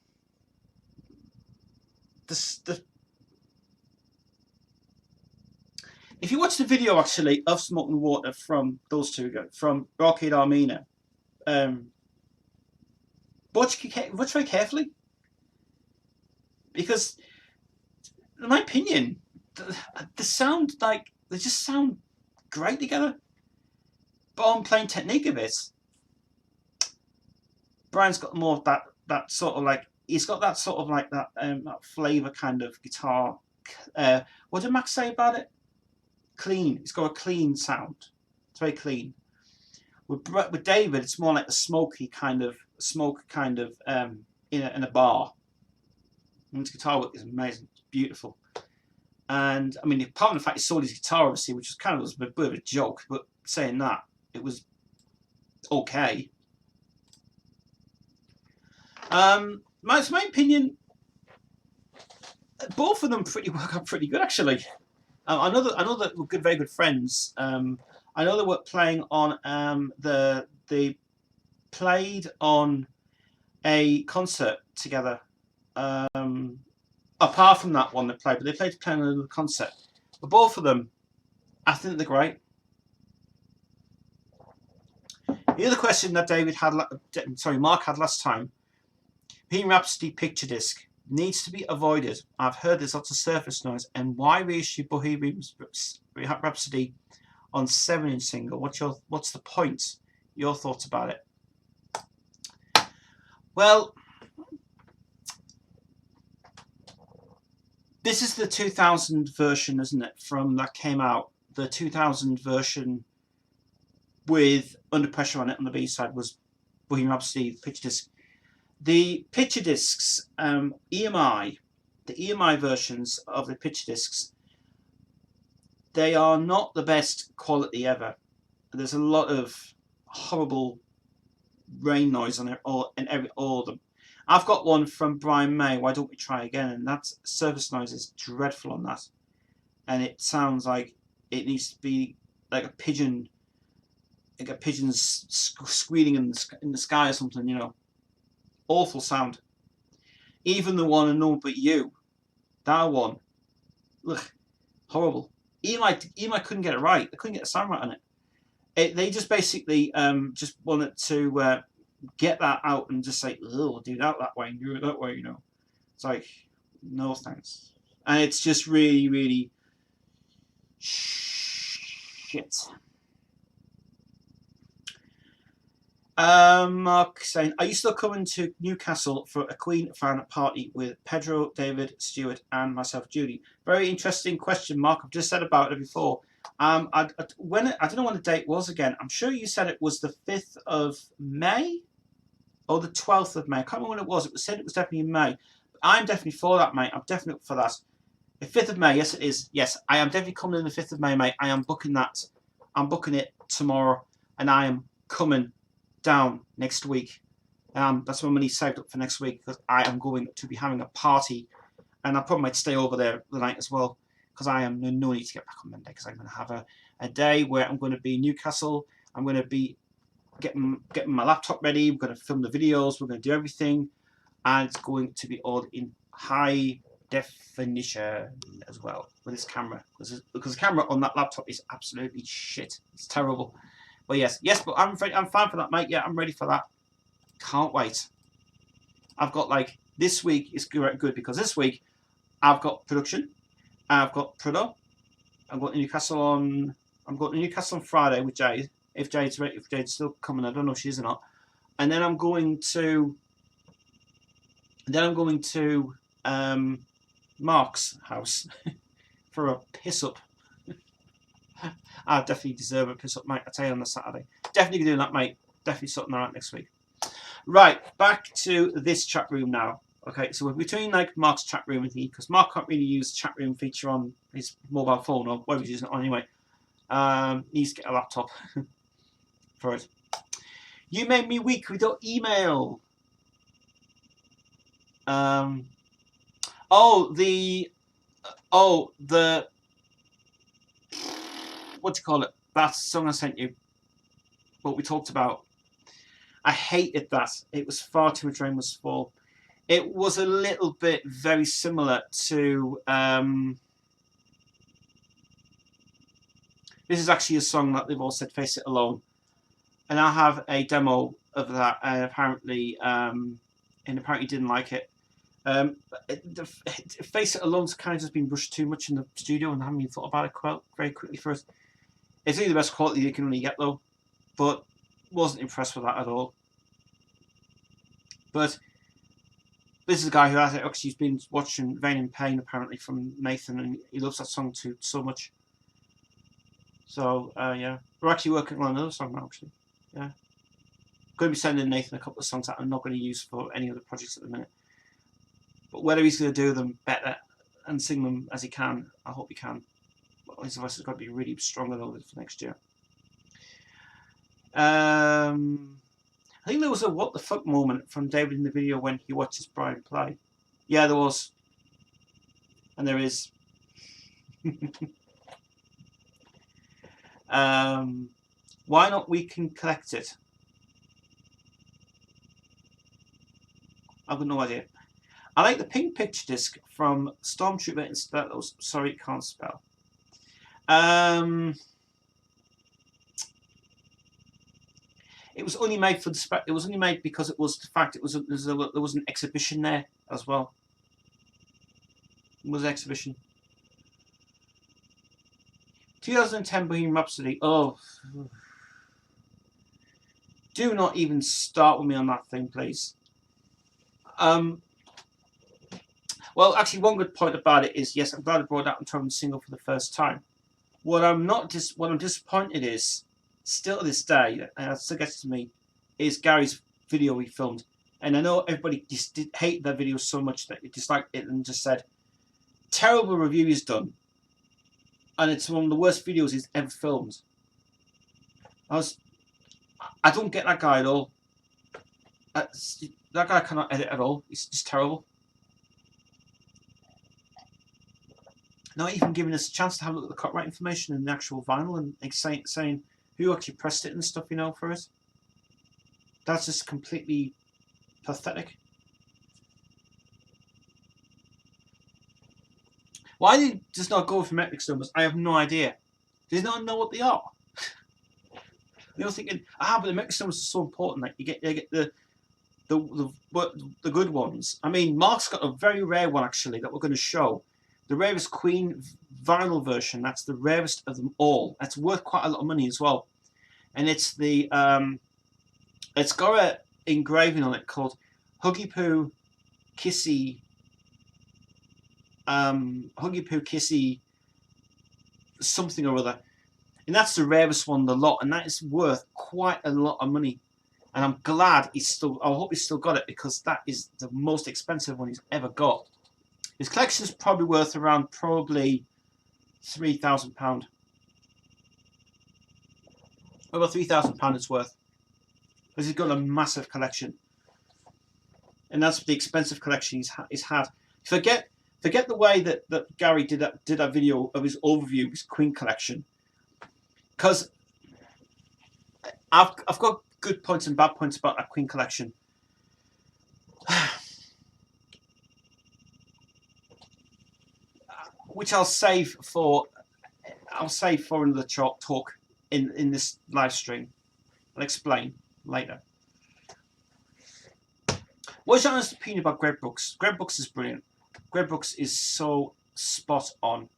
if you watch the video actually of Smoke and Water from those two, from Rocket Armenia, watch very carefully, because in my opinion, the sound, like, they just sound great together. But on playing technique of it, Brian's got more of that sort of like, he's got that sort of like that flavour kind of guitar. What did Max say about it? Clean. It's got a clean sound. It's very clean. With David, it's more like a smoky kind of in a bar. And his guitar work is amazing. It's beautiful. And I mean, apart from the fact he sold his guitar, obviously, which was kind of a bit of a joke, but saying that, it was okay. My opinion, both of them work out pretty good actually. I know that we're very good friends. I know they were playing on they played on a concert together. Apart from that one they played, but they played on another concert. But both of them, I think they're great. The other question that Mark had last time, Bohemian Rhapsody picture disc needs to be avoided. I've heard there's lots of surface noise, and why reissue Bohemian Rhapsody on 7-inch single? What's the point? Your thoughts about it? Well, this is the 2000 version, isn't it? That came out. The 2000 version with Under Pressure on it on the B-side was Bohemian Rhapsody picture disc. The picture discs, the EMI versions of the picture discs, they are not the best quality ever. There's a lot of horrible rain noise on it, all of them. I've got one from Brian May, Why Don't We Try Again, and that surface noise is dreadful on that. And it sounds like it needs to be like a pigeon, like a pigeon's squealing in the sky or something, you know. Awful sound. Even the one and No But You, that one, ugh, horrible. EMI couldn't get it right. They couldn't get the sound right on it. They just basically just wanted to get that out and just say, oh, do that way and do it that way, you know. It's like, no thanks. And it's just really, really shit. Mark saying, are you still coming to Newcastle for a Queen fan party with Pedro, David, Stuart, and myself, Judy? Very interesting question, Mark. I've just said about it before. I don't know when the date was again. I'm sure you said it was the 5th of May or the 12th of May. I can't remember when it was. It was said it was definitely in May. I'm definitely for that, mate. I'm definitely up for that. The 5th of May, yes, it is. Yes, I am definitely coming in the 5th of May, mate. I am booking that. I'm booking it tomorrow, and I am coming down next week. That's my money saved up for next week because I am going to be having a party, and I probably might stay over there the night as well because I am no need to get back on Monday because I'm going to have a day where I'm going to be in Newcastle. I'm going to be getting my laptop ready. We're going to film the videos. We're going to do everything, and it's going to be all in high definition as well with this camera because the camera on that laptop is absolutely shit. It's terrible. But yes, but I'm fine for that, mate. Yeah, I'm ready for that. Can't wait. I've got like this week is good because this week I've got production, I've got prodo. I'm going to Newcastle on Friday with Jade. If Jade's still coming, I don't know if she is or not. And then I'm going to Mark's house for a piss up. I definitely deserve a piss up, mate. I tell you on the Saturday. Definitely doing that, mate. Definitely sorting that out next week. Right, back to this chat room now. Okay, so we're between like Mark's chat room and he, because Mark can't really use the chat room feature on his mobile phone or whatever he's using it on anyway. Needs to get a laptop for it. You made me weak with your email. The what do you call it? That song I sent you. What we talked about. I hated that. It was far too much rain must fall. It was a little bit very similar to. This is actually a song that they've all said "Face It Alone," and I have a demo of that. And apparently didn't like it. Face It Alone's kind of just been rushed too much in the studio and haven't even thought about it very quickly for us. It's really the best quality you can really get though, but wasn't impressed with that at all. But this is a guy who has actually been watching Vain in Pain apparently from Nathan, and he loves that song too so much. So yeah, we're actually working on another song now. Actually, yeah, going to be sending Nathan a couple of songs that I'm not going to use for any other projects at the minute. But whether he's going to do them better and sing them as he can, I hope he can. Well, his voice has got to be really stronger though for next year. I think there was a what the fuck moment from David in the video when he watches Brian play. Yeah, there was. And there is. Why not we can collect it? I've got no idea. I like the pink picture disc from Stormtrooper instead. Sorry, can't spell. It was only made for the. It was only made because it was the fact there was an exhibition there as well. It was an exhibition. 2010 Bohemian Rhapsody. Oh, do not even start with me on that thing, please. Well, actually, one good point about it is, yes, I'm glad I brought out and Torrent single for the first time. What I'm disappointed is, still to this day, and it still gets to me, is Gary's video he filmed. And I know everybody just hated that video so much that it disliked it and just said, terrible review he's done. And it's one of the worst videos he's ever filmed. I don't get that guy at all. That guy cannot edit at all. He's just terrible. Not even giving us a chance to have a look at the copyright information and the actual vinyl and saying who actually pressed it and stuff, you know, for us. That's just completely pathetic. Why they just not go for metric numbers? I have no idea. Does not know what they are? You're thinking, but the metric numbers are so important. Like you get the good ones. I mean, Mark's got a very rare one actually that we're going to show. The rarest Queen vinyl version. That's the rarest of them all. That's worth quite a lot of money as well. And it's the it's got an engraving on it called Huggy Poo Kissy something or other. And that's the rarest one of the lot, and that is worth quite a lot of money. And I'm glad he's still, I hope he's still got it, because that is the most expensive one he's ever got. His collection is probably worth around £3,000. Over £3,000 it's worth. Because he's got a massive collection. And that's the expensive collection he's had. Forget the way that Gary did that video of his overview of his Queen collection. Because I've got good points and bad points about that Queen collection. Which I'll save for another talk in this live stream. I'll explain later. What's your honest opinion about Greg Brooks? Greg Brooks is brilliant. Greg Brooks is so spot on.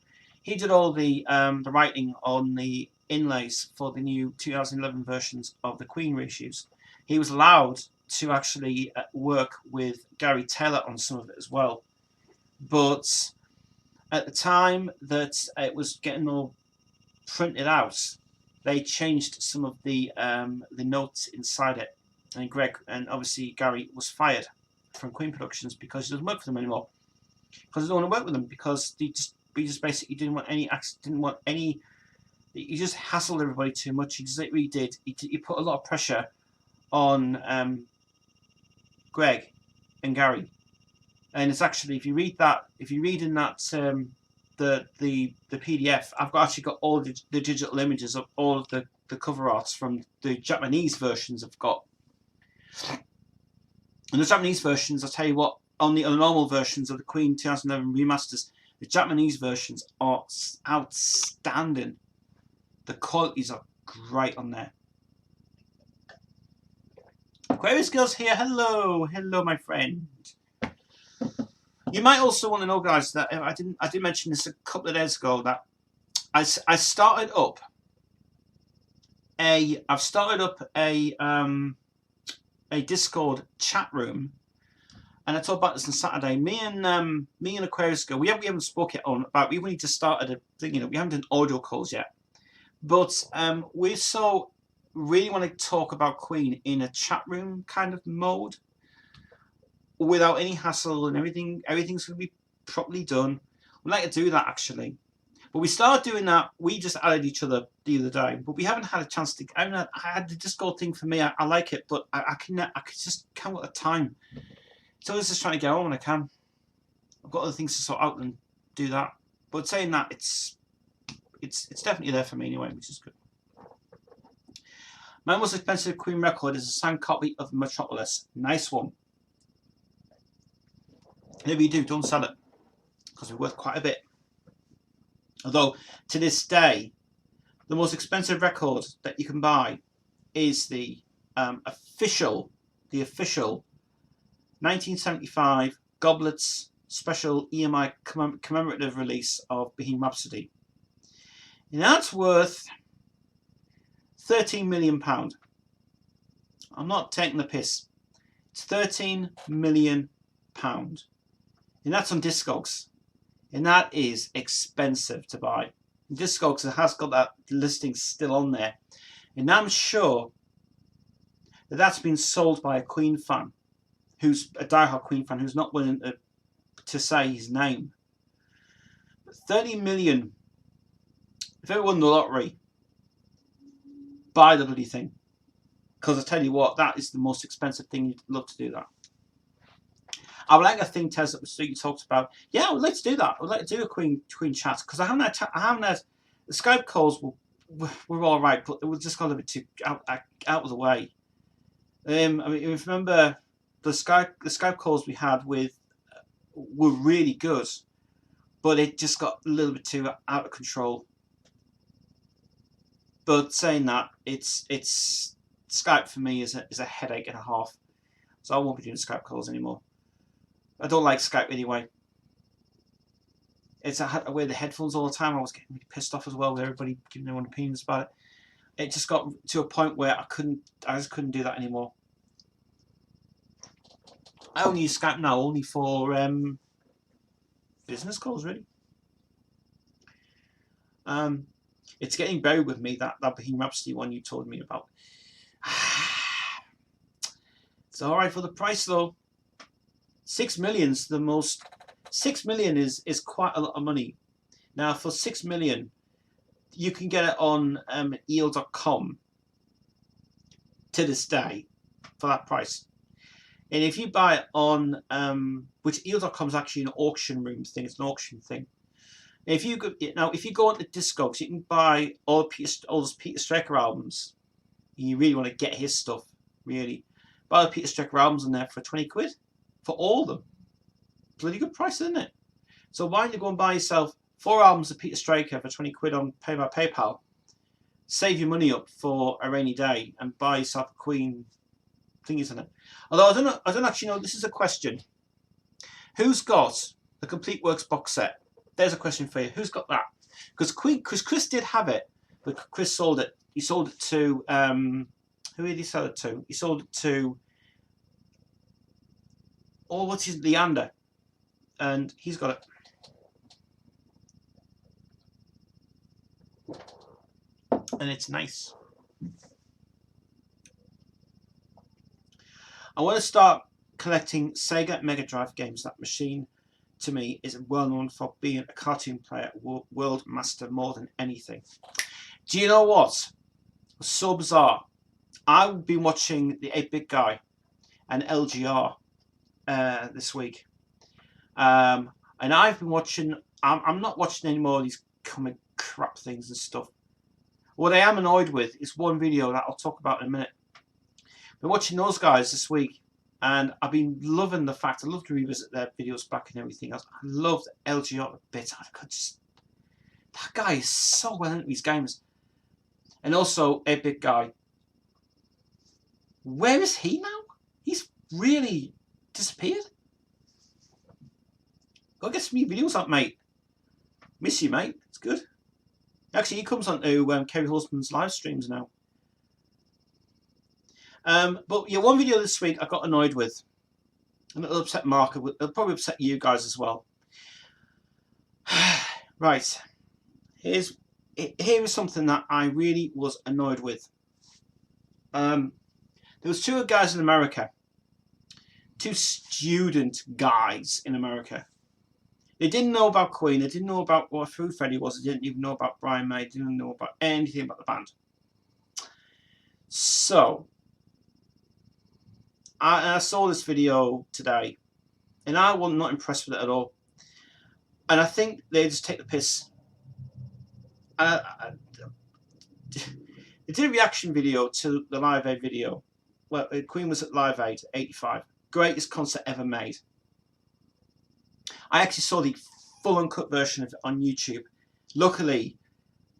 He did all the writing on the inlays for the new 2011 versions of the Queen reissues. He was allowed to actually work with Gary Taylor on some of it as well. But at the time that it was getting all printed out, they changed some of the notes inside it. And obviously Gary was fired from Queen Productions because he doesn't work for them anymore. Because he don't want to work with them, because he just basically didn't want any. He just hassled everybody too much. He just really did. He put a lot of pressure on Greg and Gary. And it's actually, if you read in that the PDF, I've actually got all the digital images of all of the cover arts from the Japanese versions I've got. And the Japanese versions, I'll tell you what, on the normal versions of the Queen 2011 remasters, the Japanese versions are outstanding. The qualities are great on there. Aquarius Girls here. Hello, my friend. You might also want to know, guys, that I did mention this a couple of days ago, that I've started up a Discord chat room, and I talked about this on Saturday. Me and Aquarius Girl, we haven't spoke yet on about. We only just started a thing, we haven't done audio calls yet, but we really want to talk about Queen in a chat room kind of mode, without any hassle, and everything's going to be properly done. We'd like to do that actually, but we started doing that. We just added each other the other day, but we haven't had a chance to. I had the Discord thing for me. I like it, but I just can't get the time. So I was just trying to get on when I can. I've got other things to sort out and do that. But saying that, it's definitely there for me anyway, which is good. My most expensive Queen record is a signed copy of Metropolis. Nice one. And if you do, don't sell it, because it's worth quite a bit. Although, to this day, the most expensive record that you can buy is the official 1975 Goblets special EMI commemorative release of Bohemian Rhapsody. And that's worth £13 million. I'm not taking the piss. It's £13 million. And that's on Discogs. And that is expensive to buy. Discogs has got that listing still on there. And I'm sure that that's been sold by a Queen fan, who's a diehard Queen fan, who's not willing to say his name. But 30 million, if ever won the lottery, buy the bloody thing. Because I tell you what, that is the most expensive thing. You'd love to do that. I would like a thing, Tez, that you talked about. Yeah, I would like to do that. I would like to do a Queen chat, because I haven't had the Skype calls were all right, but they were just got a little bit too out of the way. I mean, if you remember, the Skype calls we had were really good, but it just got a little bit too out of control. But saying that, it's Skype for me is a headache and a half. So I won't be doing Skype calls anymore. I don't like Skype anyway. I had to wear the headphones all the time. I was getting really pissed off as well with everybody giving their own opinions about it. It just got to a point where I just couldn't do that anymore. I only use Skype now only for business calls, really. It's getting buried with me, that Bohemian Rhapsody one you told me about. It's alright for the price though. 6 million's the most. 6 million is quite a lot of money. Now for 6 million, you can get it on eel.com to this day for that price. And if you buy it on which eel.com is actually an auction room thing, it's an auction thing. If you go onto Discogs, you can buy all those Peter Straker albums. You really want to get his stuff, really. Buy the Peter Straker albums in there for 20 quid for all of them. Bloody good price, isn't it? So why don't you go and buy yourself 4 albums of Peter Straker for 20 quid on Pay by PayPal? Save your money up for a rainy day and buy yourself a Queen thing, isn't it? Although I don't actually know. This is a question. Who's got the Complete Works box set? There's a question for you. Who's got that? Because Chris did have it, but Chris sold it. He sold it to who did he sell it to? He sold it to what's his Leander, and he's got it, and it's nice. I want to start collecting Sega Mega Drive games. That machine, to me, is well known for being a cartoon player, world master more than anything. Do you know what? It's so bizarre. I've been watching the 8-Bit Guy and LGR this week. And I've been watching, I'm not watching any more of these comic crap things and stuff. What I am annoyed with is one video that I'll talk about in a minute. I've been watching those guys this week, and I've been loving the fact, I love to revisit their videos back and everything else. I loved LGR a bit. I could just, that guy is so well into these games. And also 8-Bit Guy. Where is he now? He's really disappeared. Go get some new videos up, mate. Miss you, mate. It's good. Actually, he comes on to Kerry Husband's live streams now. But yeah, one video this week I got annoyed with. And it'll upset Mark. It'll probably upset you guys as well. Right. Here is something that I really was annoyed with. There was 2 guys in America. 2 student guys in America. They didn't know about Queen. They didn't know about what Foo Freddy was. They didn't even know about Brian May. They didn't know about anything about the band. So, I saw this video today, and I was not impressed with it at all. And I think they just take the piss. They did a reaction video to the Live Aid video. Well, Queen was at Live Aid, 85. Greatest concert ever made. I actually saw the full uncut version of it on YouTube. Luckily,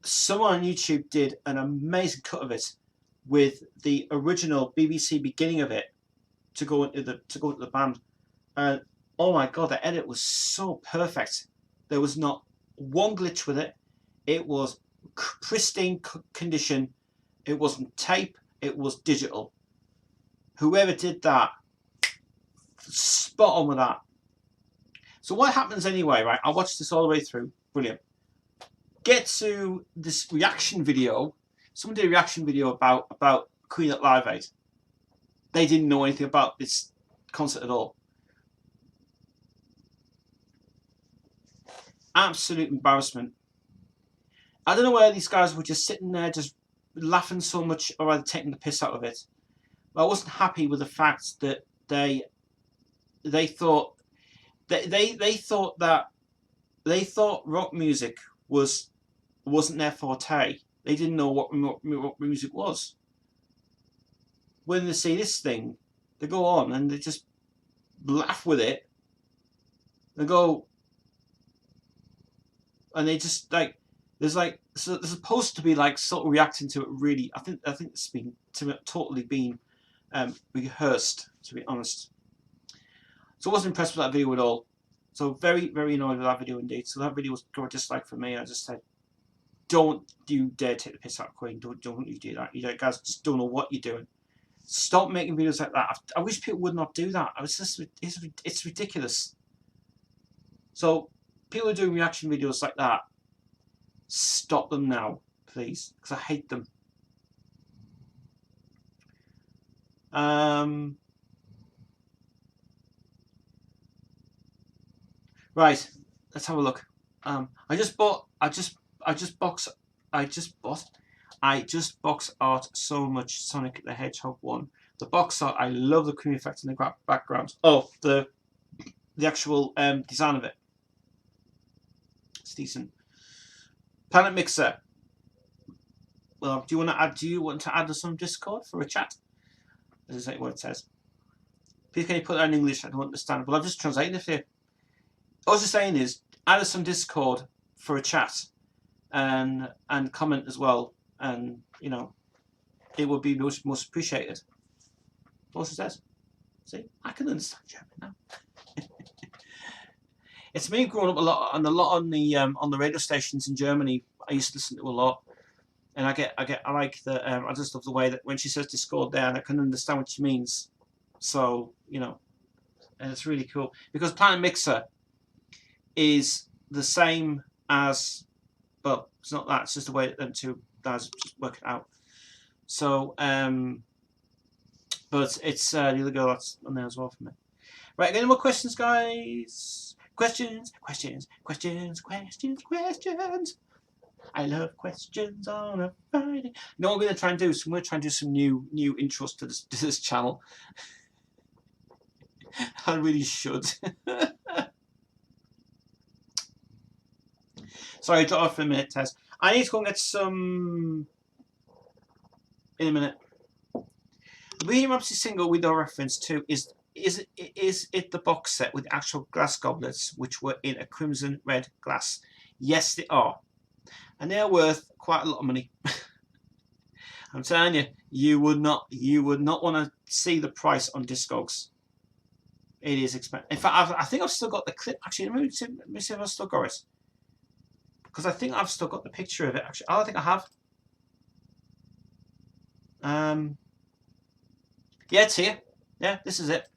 someone on YouTube did an amazing cut of it with the original BBC beginning of it to go into the band. And oh my god, the edit was so perfect. There was not one glitch with it. It was pristine condition. It wasn't tape. It was digital. Whoever did that, spot on with that. So what happens anyway, right? I watched this all the way through. Brilliant. Get to this reaction video. Someone did a reaction video about Queen at Live Aid. They didn't know anything about this concert at all. Absolute embarrassment. I don't know where these guys were just sitting there just laughing so much or rather taking the piss out of it. But I wasn't happy with the fact that they thought rock music wasn't their forte. They didn't know what rock music was. When they see this thing, they go on and they just laugh with it. They go, and they just like so they're supposed to be like sort of reacting to it. Really, I think it's been totally been rehearsed, to be honest. So I wasn't impressed with that video at all. So very, very annoyed with that video indeed. So that video was got a dislike for me. I just said, don't you dare take the piss out of Queen. Don't you do that. You guys just don't know what you're doing. Stop making videos like that. I wish people would not do that. It's ridiculous. So people are doing reaction videos like that. Stop them now, please, because I hate them. Right, let's have a look. I just box art so much Sonic the Hedgehog 1. The box art, I love the cream effect in the background. Oh, the actual design of it. It's decent. Planet Mixer. Well, do you want to add us on Discord for a chat? This is what it says. Please can you put that in English? I don't understand. Well, I've just translated it for you. All I was just saying is add us on Discord for a chat and comment as well, and you know it would be most appreciated. What it says. See, I can understand German now. It's me growing up a lot on the radio stations in Germany. I used to listen to a lot, and I like the I just love the way that when she says Discord there, and I can understand what she means. So you know, and it's really cool because Planet Mixer is the same as, well, it's not that. It's just the way that them two guys just work it out. So, but it's the other girl that's on there as well for me. Right, any more questions, guys? Questions. I love questions on a Friday. You know what I'm going to try and do? So I'm going to try and do some new intros to this channel. I really should. Sorry, I dropped off for a minute, Tez. I need to go and get some in a minute. The Bohemian Rhapsody single with no reference to is it the box set with actual glass goblets which were in a crimson red glass? Yes, they are, and they are worth quite a lot of money. I'm telling you, you would not want to see the price on Discogs. It is expensive. In fact, I think I've still got the clip. Actually, let me see if I've still got it. Because I think I've still got the picture of it. Actually, I don't think I have. Yeah, it's here. Yeah, this is it.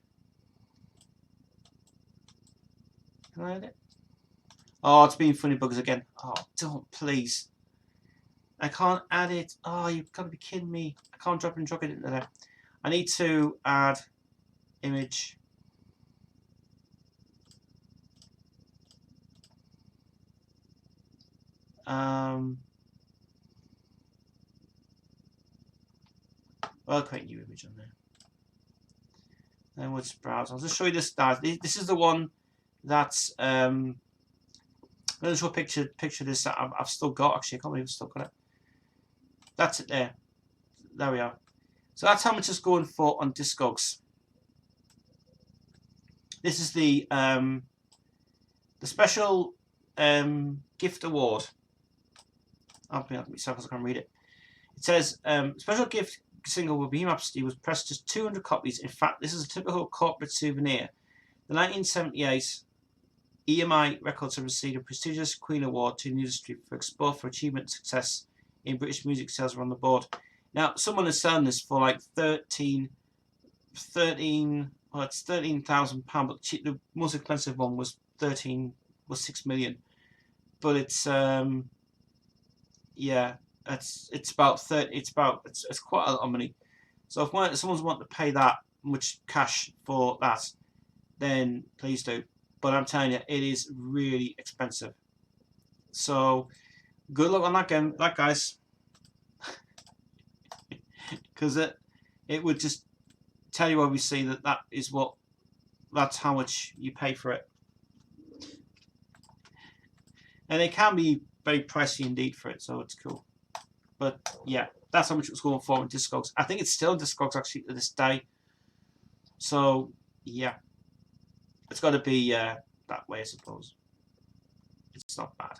Can I add it? Oh, it's being funny buggers again. Oh, don't, please. I can't add it. Oh, you've got to be kidding me. I can't drop it into there. I need to add image. I'll create a new image on there. Then we'll just browse. I'll just show you this. This is the one that's I'm going to show a picture of this that I've still got. Actually, I can't believe I've still got it. That's it there. There we are. So that's how much it's going for on Discogs. This is the special gift award. I'll put it up myself as I can read it. It says special gift single with Bohemian Rhapsody was pressed just 200 copies. In fact, this is a typical corporate souvenir. The 1978 EMI Records have received a prestigious Queen Award to the industry for achievement and success in British music sales around the board. Now, someone is selling this for like 13. Well, it's £13,000, but the most expensive one was 6 million. But it's yeah, it's quite a lot of money. So if someone's wanting to pay that much cash for that, then please do. But I'm telling you, it is really expensive. So good luck on that game, guys, because it would just tell you obviously that's how much you pay for it, and it can be very pricey indeed for it. So it's cool. But yeah, that's how much it was going for in Discogs. I think it's still in Discogs actually to this day. So yeah, it's got to be that way, I suppose. It's not bad.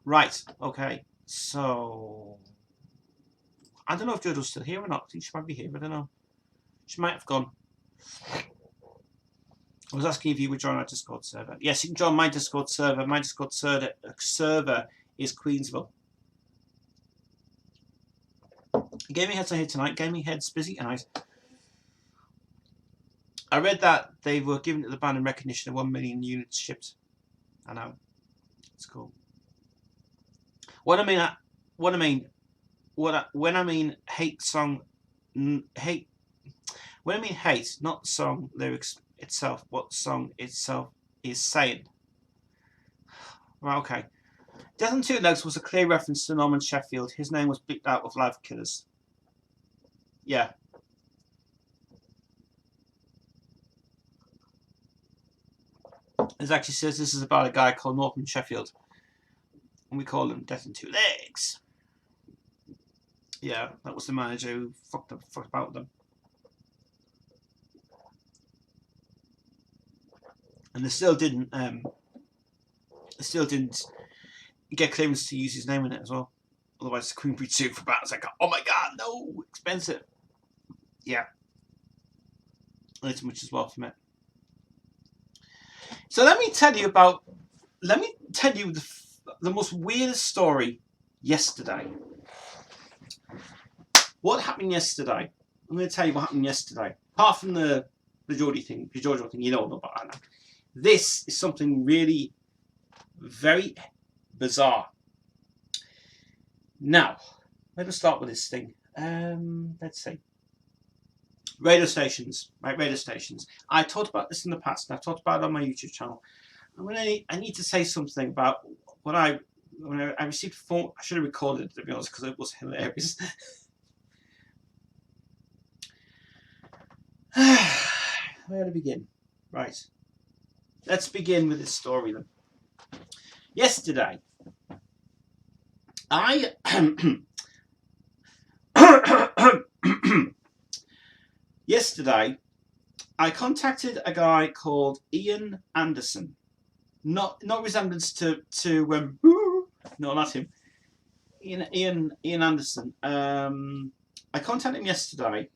Right, okay. So I don't know if JoJo's still here or not. I think she might be here, but I don't know. She might have gone. I was asking if you would join our Discord server. Yes, you can join my Discord server. My Discord server is Queensville. Gaming Heads are here tonight. Gaming Heads busy tonight. I read that they were giving it the band in recognition of 1 million units shipped. I know. It's cool. When I mean hate song, hate. When I mean hate, not song lyrics itself, what song itself is saying. Well, okay. Death on Tue Nights was a clear reference to Norman Sheffield. His name was bleeped out of Live Killers. Yeah. It actually says this is about a guy called Norman Sheffield. And we call him Death on Two Legs. Yeah, that was the manager who fucked about them. And they still didn't get clearance to use his name in it as well. Otherwise, the Queen would sue for that. It's like, oh my god, no, expensive. Yeah, a little much as well from it. So let me tell you the most weirdest story yesterday. What happened yesterday? I'm going to tell you what happened yesterday. Apart from the JoJo thing, you know about that now. This is something really very bizarre. Now, let us start with this thing. Let's see. Radio stations, right? Radio stations. I talked about this in the past, and I've talked about it on my YouTube channel. I need to say something about when I received a phone. I should have recorded it, to be honest, because it was hilarious. Where to begin? Right. Let's begin with this story then. Yesterday, I contacted a guy called Ian Anderson. Not resemblance to no, not him. Ian Anderson. I contacted him yesterday.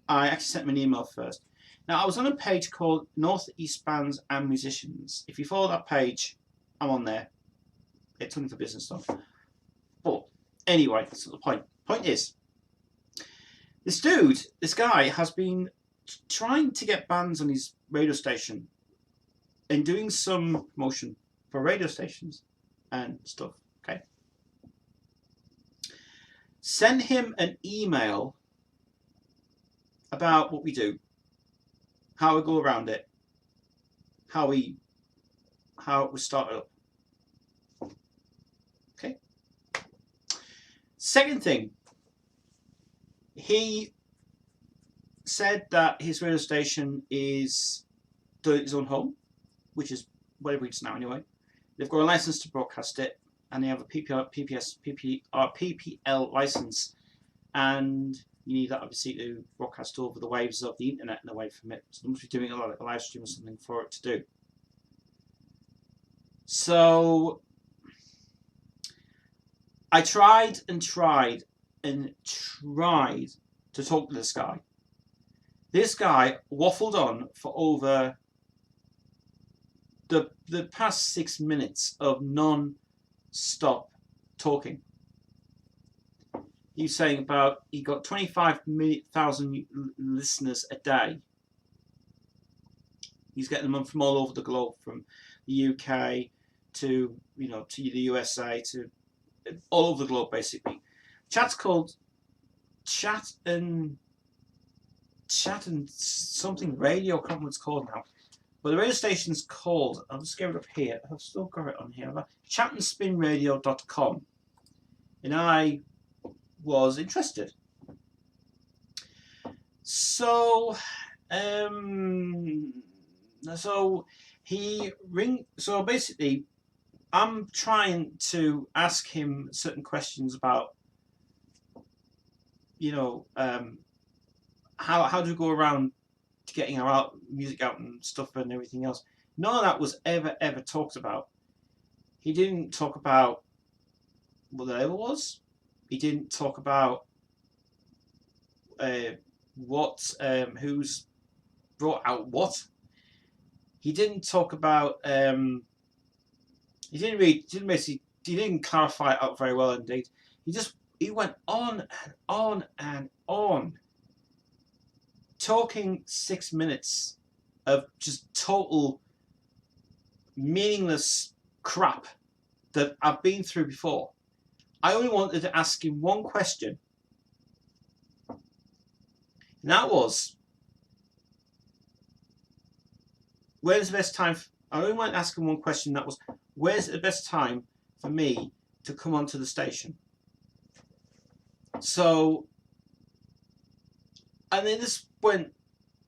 I actually sent him an email first. Now, I was on a page called Northeast Bands and Musicians. If you follow that page, I'm on there. It's only for business stuff. But anyway, that's not the point. Point is, this guy has been trying to get bands on his radio station and doing some promotion for radio stations and stuff. Okay. Send him an email about what we do, how we go around it, how it was started up. Okay. Second thing, he said that his radio station is doing his own home, which is whatever it is now anyway. They've got a license to broadcast it, and they have a PPL license, and you need that obviously to broadcast over the waves of the internet and away from it. So they must be doing a lot of live stream or something for it to do. So I tried to talk to this guy. This guy waffled on for over the past 6 minutes of non-stop talking. He was saying about he got 25,000 listeners a day. He's getting them from all over the globe, from the UK to to the USA, to all over the globe basically. Chat's called Chat and something radio. I can't remember what it's called now. But the radio station's called, I'll just get it up here. I've still got it on here. chatandspinradio.com. And I was interested. So so basically I'm trying to ask him certain questions about how do we go around to getting our music out and stuff and everything else. None of that was ever talked about. He didn't talk about what the label was. He didn't talk about who's brought out what. He didn't talk about. He didn't clarify it out very well indeed. He went on and on and on, talking 6 minutes of just total meaningless crap that I've been through before. I only wanted to ask him one question, and that was, where's the best time? I only wanted to ask him one question. That was, where's the best time for me to come onto the station? So, and then this went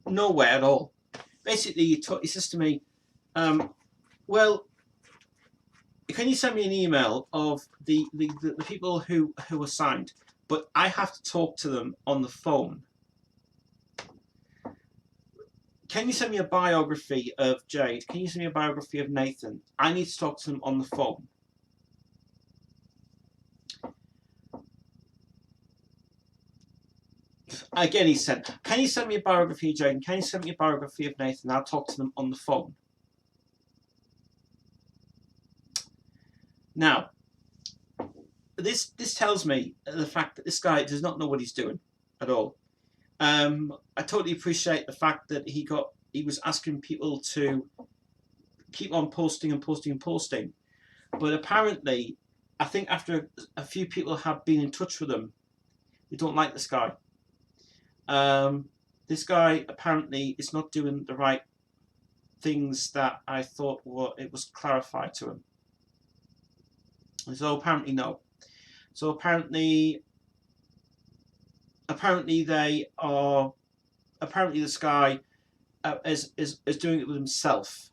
nowhere at all. Basically, he says to me, well, can you send me an email of the people who were signed, but I have to talk to them on the phone. Can you send me a biography of Jade? Can you send me a biography of Nathan? I need to talk to them on the phone. Again, he said, can you send me a biography of Jade? Can you send me a biography of Nathan? I'll talk to them on the phone. Now, this tells me the fact that this guy does not know what he's doing at all. I totally appreciate the fact that he was asking people to keep on posting and posting and posting, but apparently, I think after a few people have been in touch with him, they don't like this guy. This guy apparently is not doing the right things that I thought it was clarified to him. So apparently no. So apparently this guy is doing it with himself,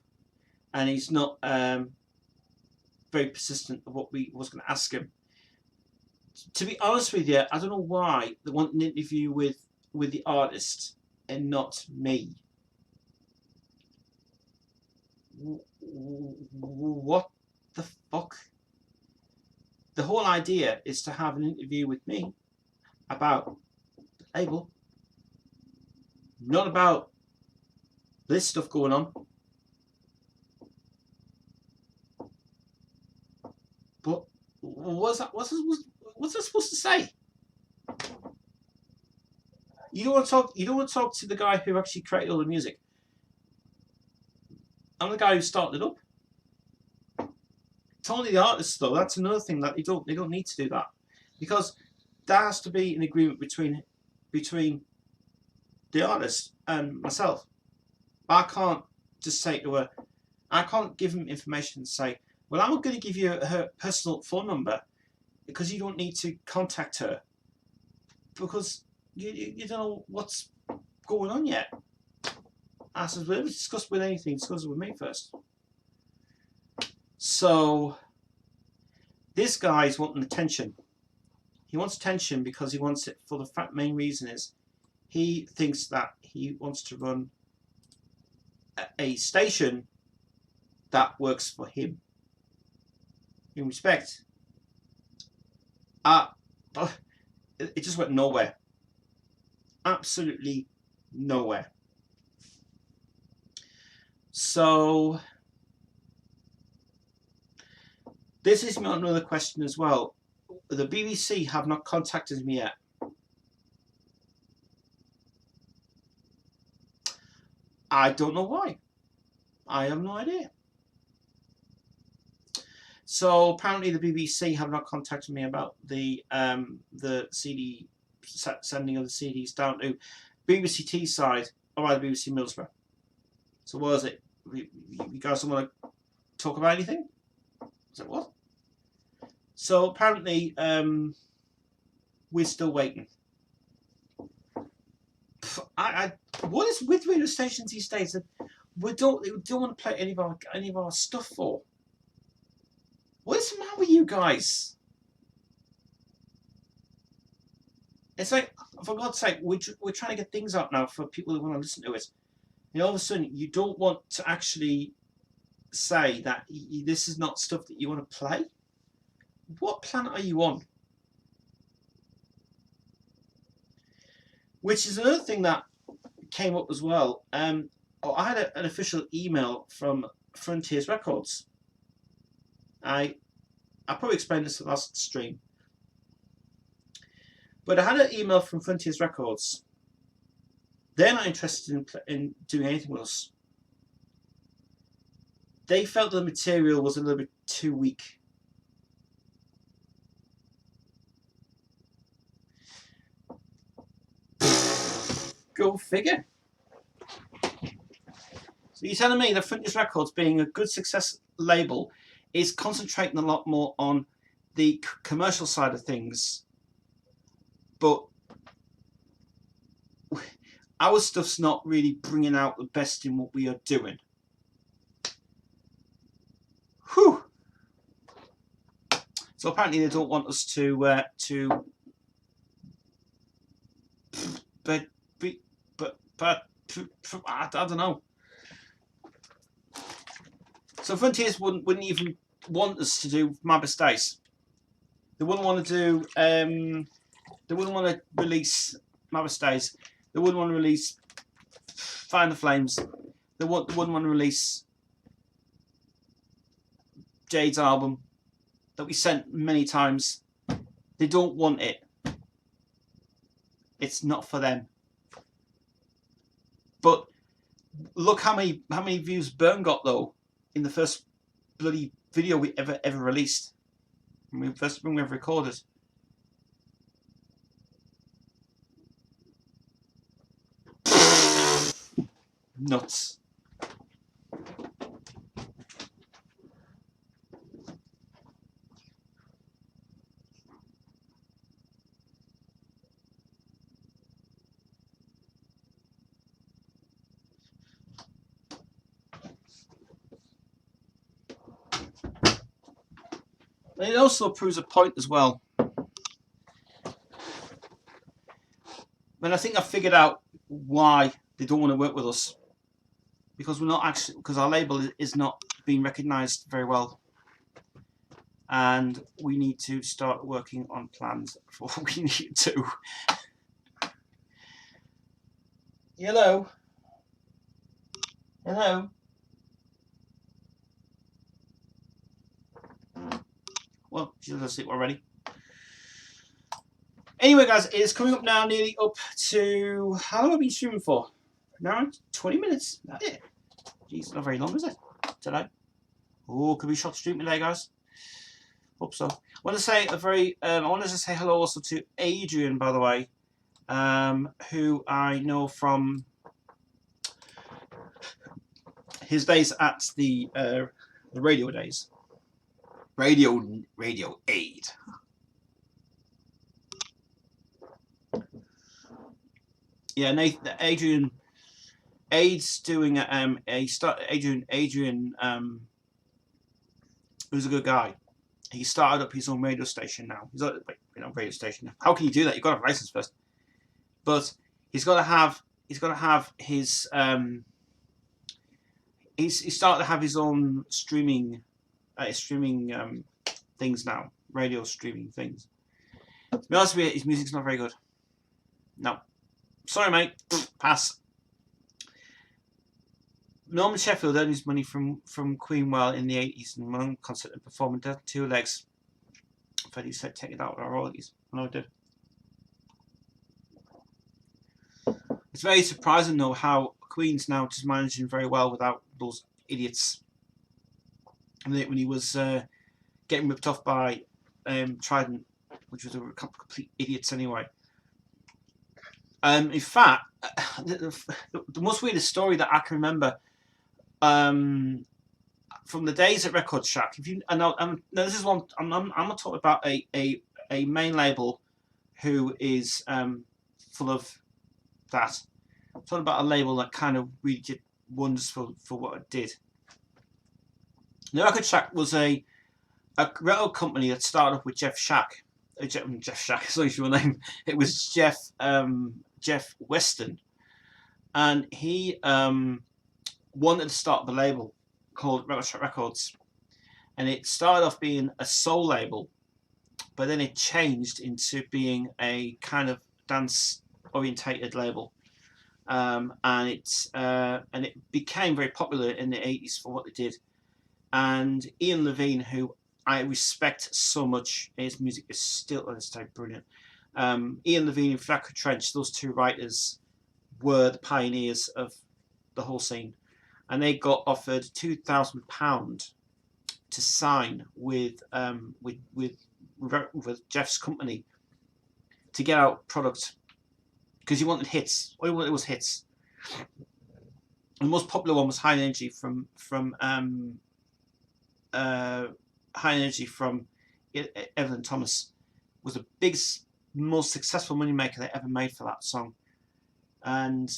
and he's not very persistent of what we was going to ask him. To be honest with you, I don't know why they want an interview with the artist and not me. What the fuck? The whole idea is to have an interview with me about the label, not about this stuff going on. But what's that supposed to say? You don't want to talk to the guy who actually created all the music. I'm the guy who started it up. It's only the artists, though. That's another thing that they don't need to do that, because there has to be an agreement between the artist and myself. I can't just say to her, I can't give him information and say, well, I'm going to give you her personal phone number because you don't need to contact her because you don't know what's going on yet. I said, well, if it's discussed with anything, discuss it with me first. So this guy's wanting attention. He wants attention because he wants it for the main reason is he thinks that he wants to run a station that works for him. In respect, it just went nowhere. Absolutely nowhere. So this is another question as well. The BBC have not contacted me yet. I don't know why. I have no idea. So apparently the BBC have not contacted me about the CD sending of the CDs down to BBC Teesside or either BBC Middlesbrough. So what is it? You guys don't want to talk about anything? Is that what? So apparently we're still waiting. What is with radio stations these days that they don't want to play any of our stuff for? What is the matter with you guys? It's like, for God's sake, we're trying to get things up now for people who want to listen to it. And all of a sudden, you don't want to actually say that this is not stuff that you want to play, what planet are you on? Which is another thing that came up as well. I had an official email from Frontiers Records. I probably explained this in the last stream, but I had an email from Frontiers Records. They're not interested in doing anything with us. They felt the material was a little bit too weak. Go figure. So you're telling me that Frontiers Records, being a good success label, is concentrating a lot more on the commercial side of things, but our stuff's not really bringing out the best in what we are doing. Whew. So apparently they don't want us to I don't know. So Frontiers wouldn't even want us to do Mabus Days. They wouldn't want to do. They wouldn't want to release Mabus Days. They wouldn't want to release Find the Flames. They wouldn't want to release Jade's album that we sent many times. They don't want it. It's not for them. But look how many views Burn got though in the first bloody video we ever released. When we ever recorded. Nuts. And it also proves a point as well. But I think I figured out why they don't want to work with us. Because we're not actually, because our label is not being recognised very well. And we need to start working on plans for what we need to. Hello. Hello. Well, she's asleep already. Anyway, guys, it's coming up now, nearly up to... How long have I been streaming for? Now 20 minutes. That's it. Jeez, not very long, is it? Today. Oh, could be short stream today, guys. Hope so. I want to say I wanted to say hello also to Adrian, by the way, who I know from his days at the radio days. Radio Aid. Yeah, Nathan, Adrian Aid's doing Adrian who's a good guy. He started up his own radio station now. He's got radio station. How can you do that? You've got to have a license first. But he's got to have his he started to have his own streaming things now, radio streaming things. To be honest with you, his music's not very good. No, sorry, mate. Pass. Norman Sheffield earned his money from Queensville in the 80s and won concert and performed at Two Legs. I thought he said take it out with our royalties. I know I did. It's very surprising though how Queen's now just managing very well without those idiots. And when he was getting ripped off by Trident, which was a complete idiots anyway. In fact, the most weirdest story that I can remember from the days at Record Shack. If you, this is one. I'm not talking about a main label who is full of that. I'm talking about a label that kind of really did wonders for what it did. The Record Shack was a record company that started off with Jeff Shack. Jeff Shack, sorry, your name. It was Jeff Weston, and he wanted to start the label, called Rebel Track Records, and it started off being a soul label, but then it changed into being a kind of dance orientated label, and it became very popular in the 80s for what they did. And Ian Levine, who I respect so much, his music is still to this day brilliant. Ian Levine and Flacker Trench, those two writers were the pioneers of the whole scene, and they got offered £2,000 to sign with Jeff's company to get out product, because he wanted hits. All he wanted was hits. And the most popular one was High Energy from Evelyn Thomas. Was the biggest, most successful moneymaker they ever made for that song. And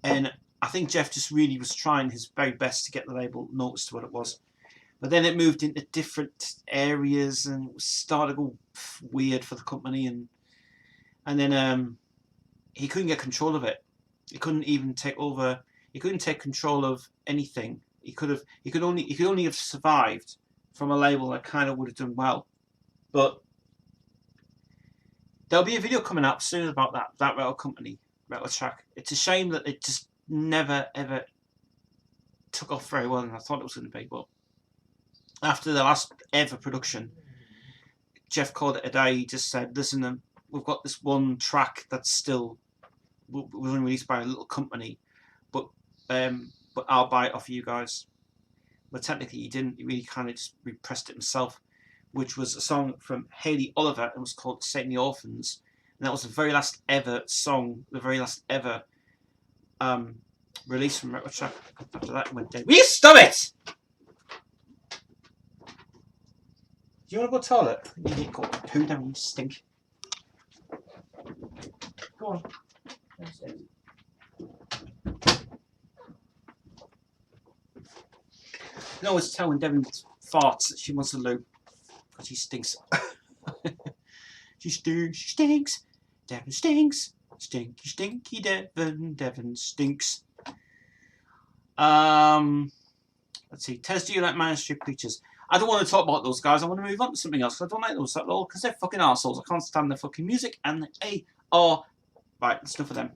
I think Jeff just really was trying his very best to get the label noticed to what it was. But then it moved into different areas and it started to go weird for the company, and then he couldn't get control of it. He couldn't even take over. He couldn't take control of anything. He could only have survived from a label that kind of would have done well. But there'll be a video coming out soon about that Rattle company, Rattle Track. It's a shame that it just never ever took off very well, and I thought it was going to be. But after the last ever production, Jeff called it a day. He just said, "Listen, we've got this one track that's still was only released by a little company, but I'll buy it off you guys." But technically, he didn't. He really kind of just repressed it himself, which was a song from Hayley Oliver and was called "Satan the Orphans," and that was the very last ever song, the very last ever release from Retro Track. After that, it went dead. Will you stop it? Do you want to go to the toilet? You need to go poo down, you stink. Go on. You can always tell when Devon farts that she wants to loo, because she stinks. She stinks. Devon stinks. Stinky, stinky Devon. Devon stinks. Let's see. Tez, do you like Manor Street Preachers? I don't want to talk about those guys. I want to move on to something else. I don't like those at all because they're fucking arseholes. I can't stand their fucking music, and they are. Right, that's enough of them.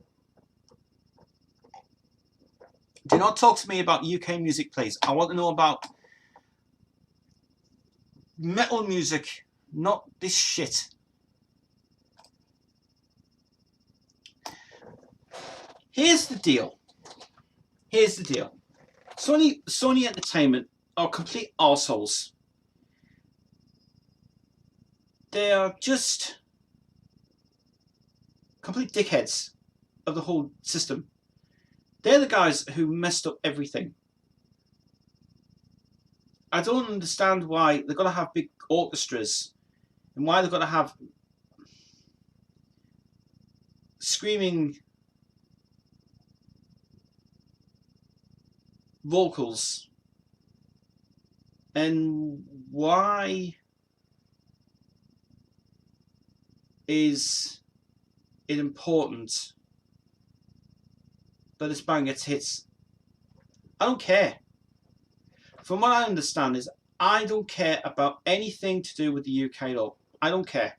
Do not talk to me about UK music, please. I want to know about metal music, not this shit. Here's the deal. Here's the deal. Sony Entertainment are complete arseholes. They are just complete dickheads of the whole system. They're the guys who messed up everything. I don't understand why they've got to have big orchestras and why they've got to have screaming vocals, and why is it important that this band gets hits? I don't care. From what I understand is I don't care about anything to do with the UK at all. I don't care.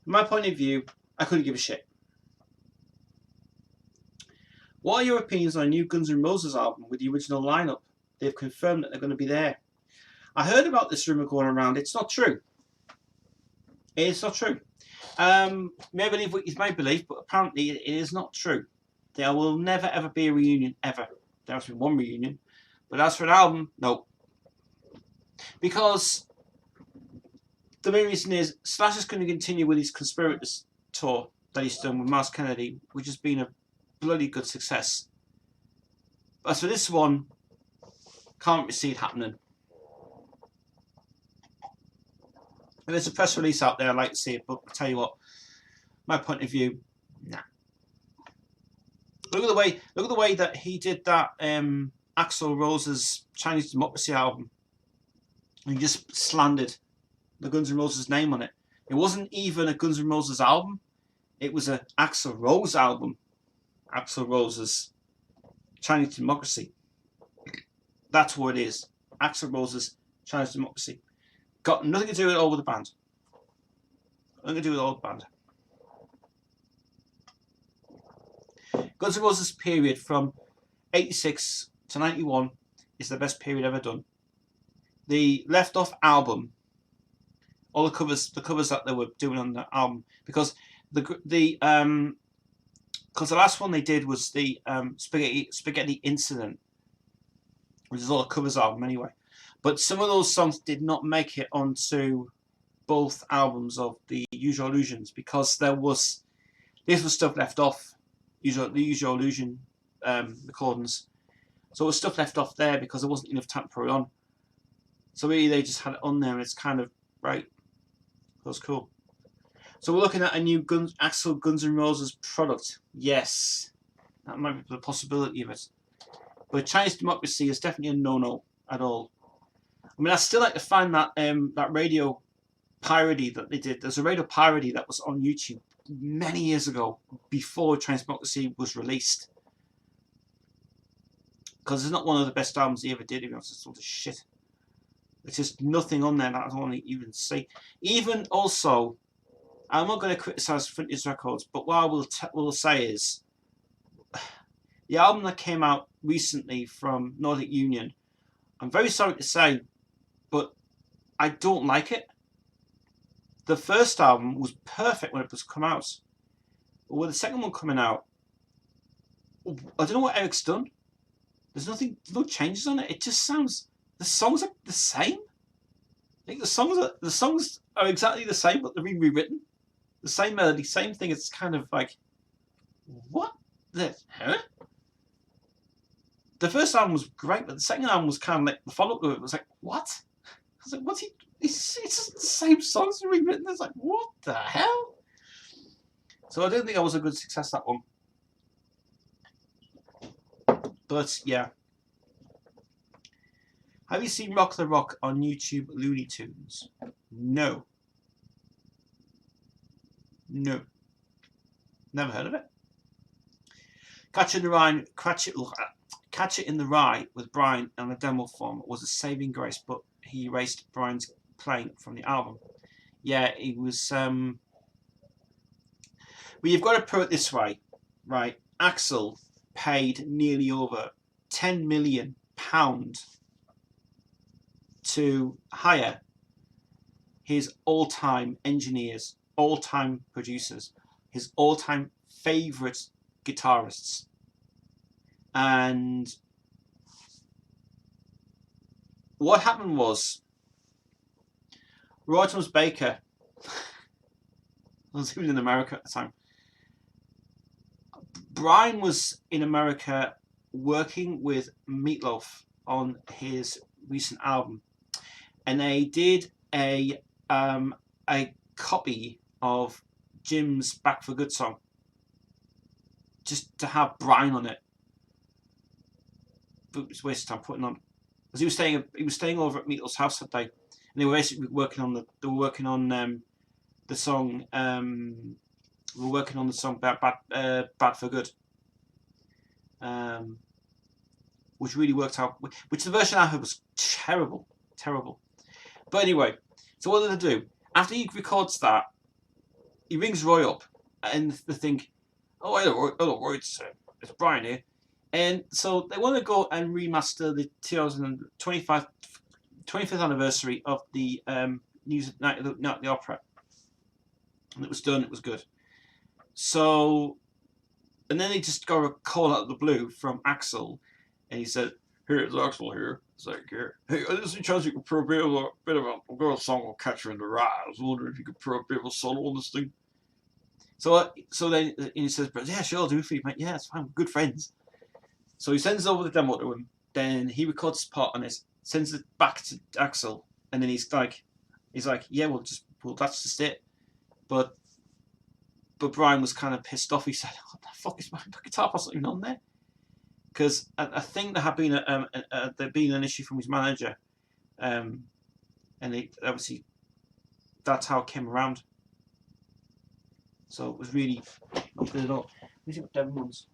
From my point of view, I couldn't give a shit. What are your opinions on a new Guns N' Roses album with the original lineup? They've confirmed that they're going to be there. I heard about this rumour going around. It's not true. It's not true. May believe what you may believe, but apparently it is not true. There will never ever be a reunion, ever. There has been one reunion. But as for an album, no. Because the main reason is Slash is going to continue with his Conspirators tour that he's done with Mars Kennedy, which has been a bloody good success. But as for this one, can't see it happening. If there's a press release out there, I'd like to see it, but I'll tell you what, my point of view, nah. Look at the way that he did that Axl Rose's Chinese Democracy album. He just slandered the Guns N' Roses name on it. It wasn't even a Guns N' Roses album. It was a Axl Rose album. Axl Rose's Chinese Democracy. That's what it is. Axl Rose's Chinese Democracy. Got nothing to do with all with the band. Nothing to do with all the band. Guns N' Roses period from 86 to 91 is the best period ever done. The Left Off album, all the covers that they were doing on the album, because the last one they did was the Spaghetti Incident, which is all a covers album anyway. But some of those songs did not make it onto both albums of the Usual Illusions because this was stuff left off the Usual Illusion recordings. So it was stuff left off there because there wasn't enough time to put it on. So really they just had it on there and it's kind of right. That was cool. So we're looking at a new Axl Guns N' Roses product. Yes, that might be the possibility of it. But Chinese Democracy is definitely a no-no at all. I mean, I still like to find that that radio parody that they did. There's a radio parody that was on YouTube many years ago, before Chinese Democracy was released. Because it's not one of the best albums he ever did. Even it's sort of shit. There's just nothing on there that I don't want to even see. Even also, I'm not going to criticise Frontiers Records, but what I will say is, the album that came out recently from Nordic Union, I'm very sorry to say, but I don't like it. The first album was perfect when it was come out. But with the second one coming out, I don't know what Eric's done. There's no changes on it. It just sounds, the songs are the same. I think the songs are exactly the same, but they're being rewritten. The same melody, same thing. It's kind of like, what the hell? The first album was great, but the second album was kind of like the follow-up to it was like, what? I was like, what's he? It's just the same songs rewritten. It's like, what the hell? So I don't think that was a good success, that one. But yeah. Have you seen Rock the Rock on YouTube Looney Tunes? No. No. Never heard of it. Catch It in the Rye with Brian on a demo form was a saving grace, but he erased Brian's playing from the album. Yeah, it was. Well, you've got to put it this way, right? Axl paid nearly over £10 million to hire his all-time engineers, all-time producers, his all-time favourite guitarists. And what happened was, Roy Thomas Baker, I was living in America at the time, Brian was in America working with Meatloaf on his recent album, and they did a copy of Jim's Back for Good song, just to have Brian on it. But it's a waste of time putting on, because he was staying over at Meatloaf's house that day, and they were basically working on the song. We were working on the song Bad for Good, which really worked out. Which the version I heard was terrible. But anyway, so what did they do? After he records that, he rings Roy up, and they think, "Oh, hello, Roy, it's Brian here." And so they want to go and remaster the 25th anniversary of the Night at the Opera. And it was done, it was good. So, and then they just got a call out of the blue from Axl, and he said, "Here, it's Axl here. It's like, here. Hey, there's a chance you could put a bit of a girl song will Catch Her in the Rye. I was wondering if you could put a bit of a solo on this thing." So then he says, "Yeah, sure, I'll do it for you, mate. Yeah, it's fine. We're good friends." So he sends over the demo to him. Then he records his part on it, sends it back to Axl, and then he's like, "Yeah, well, that's just it." But Brian was kind of pissed off. He said, "What the fuck is my guitar part something on there?" Because I think there had been an issue from his manager, and obviously that's how it came around. So it was really not good at all. Let me see what Devin wants.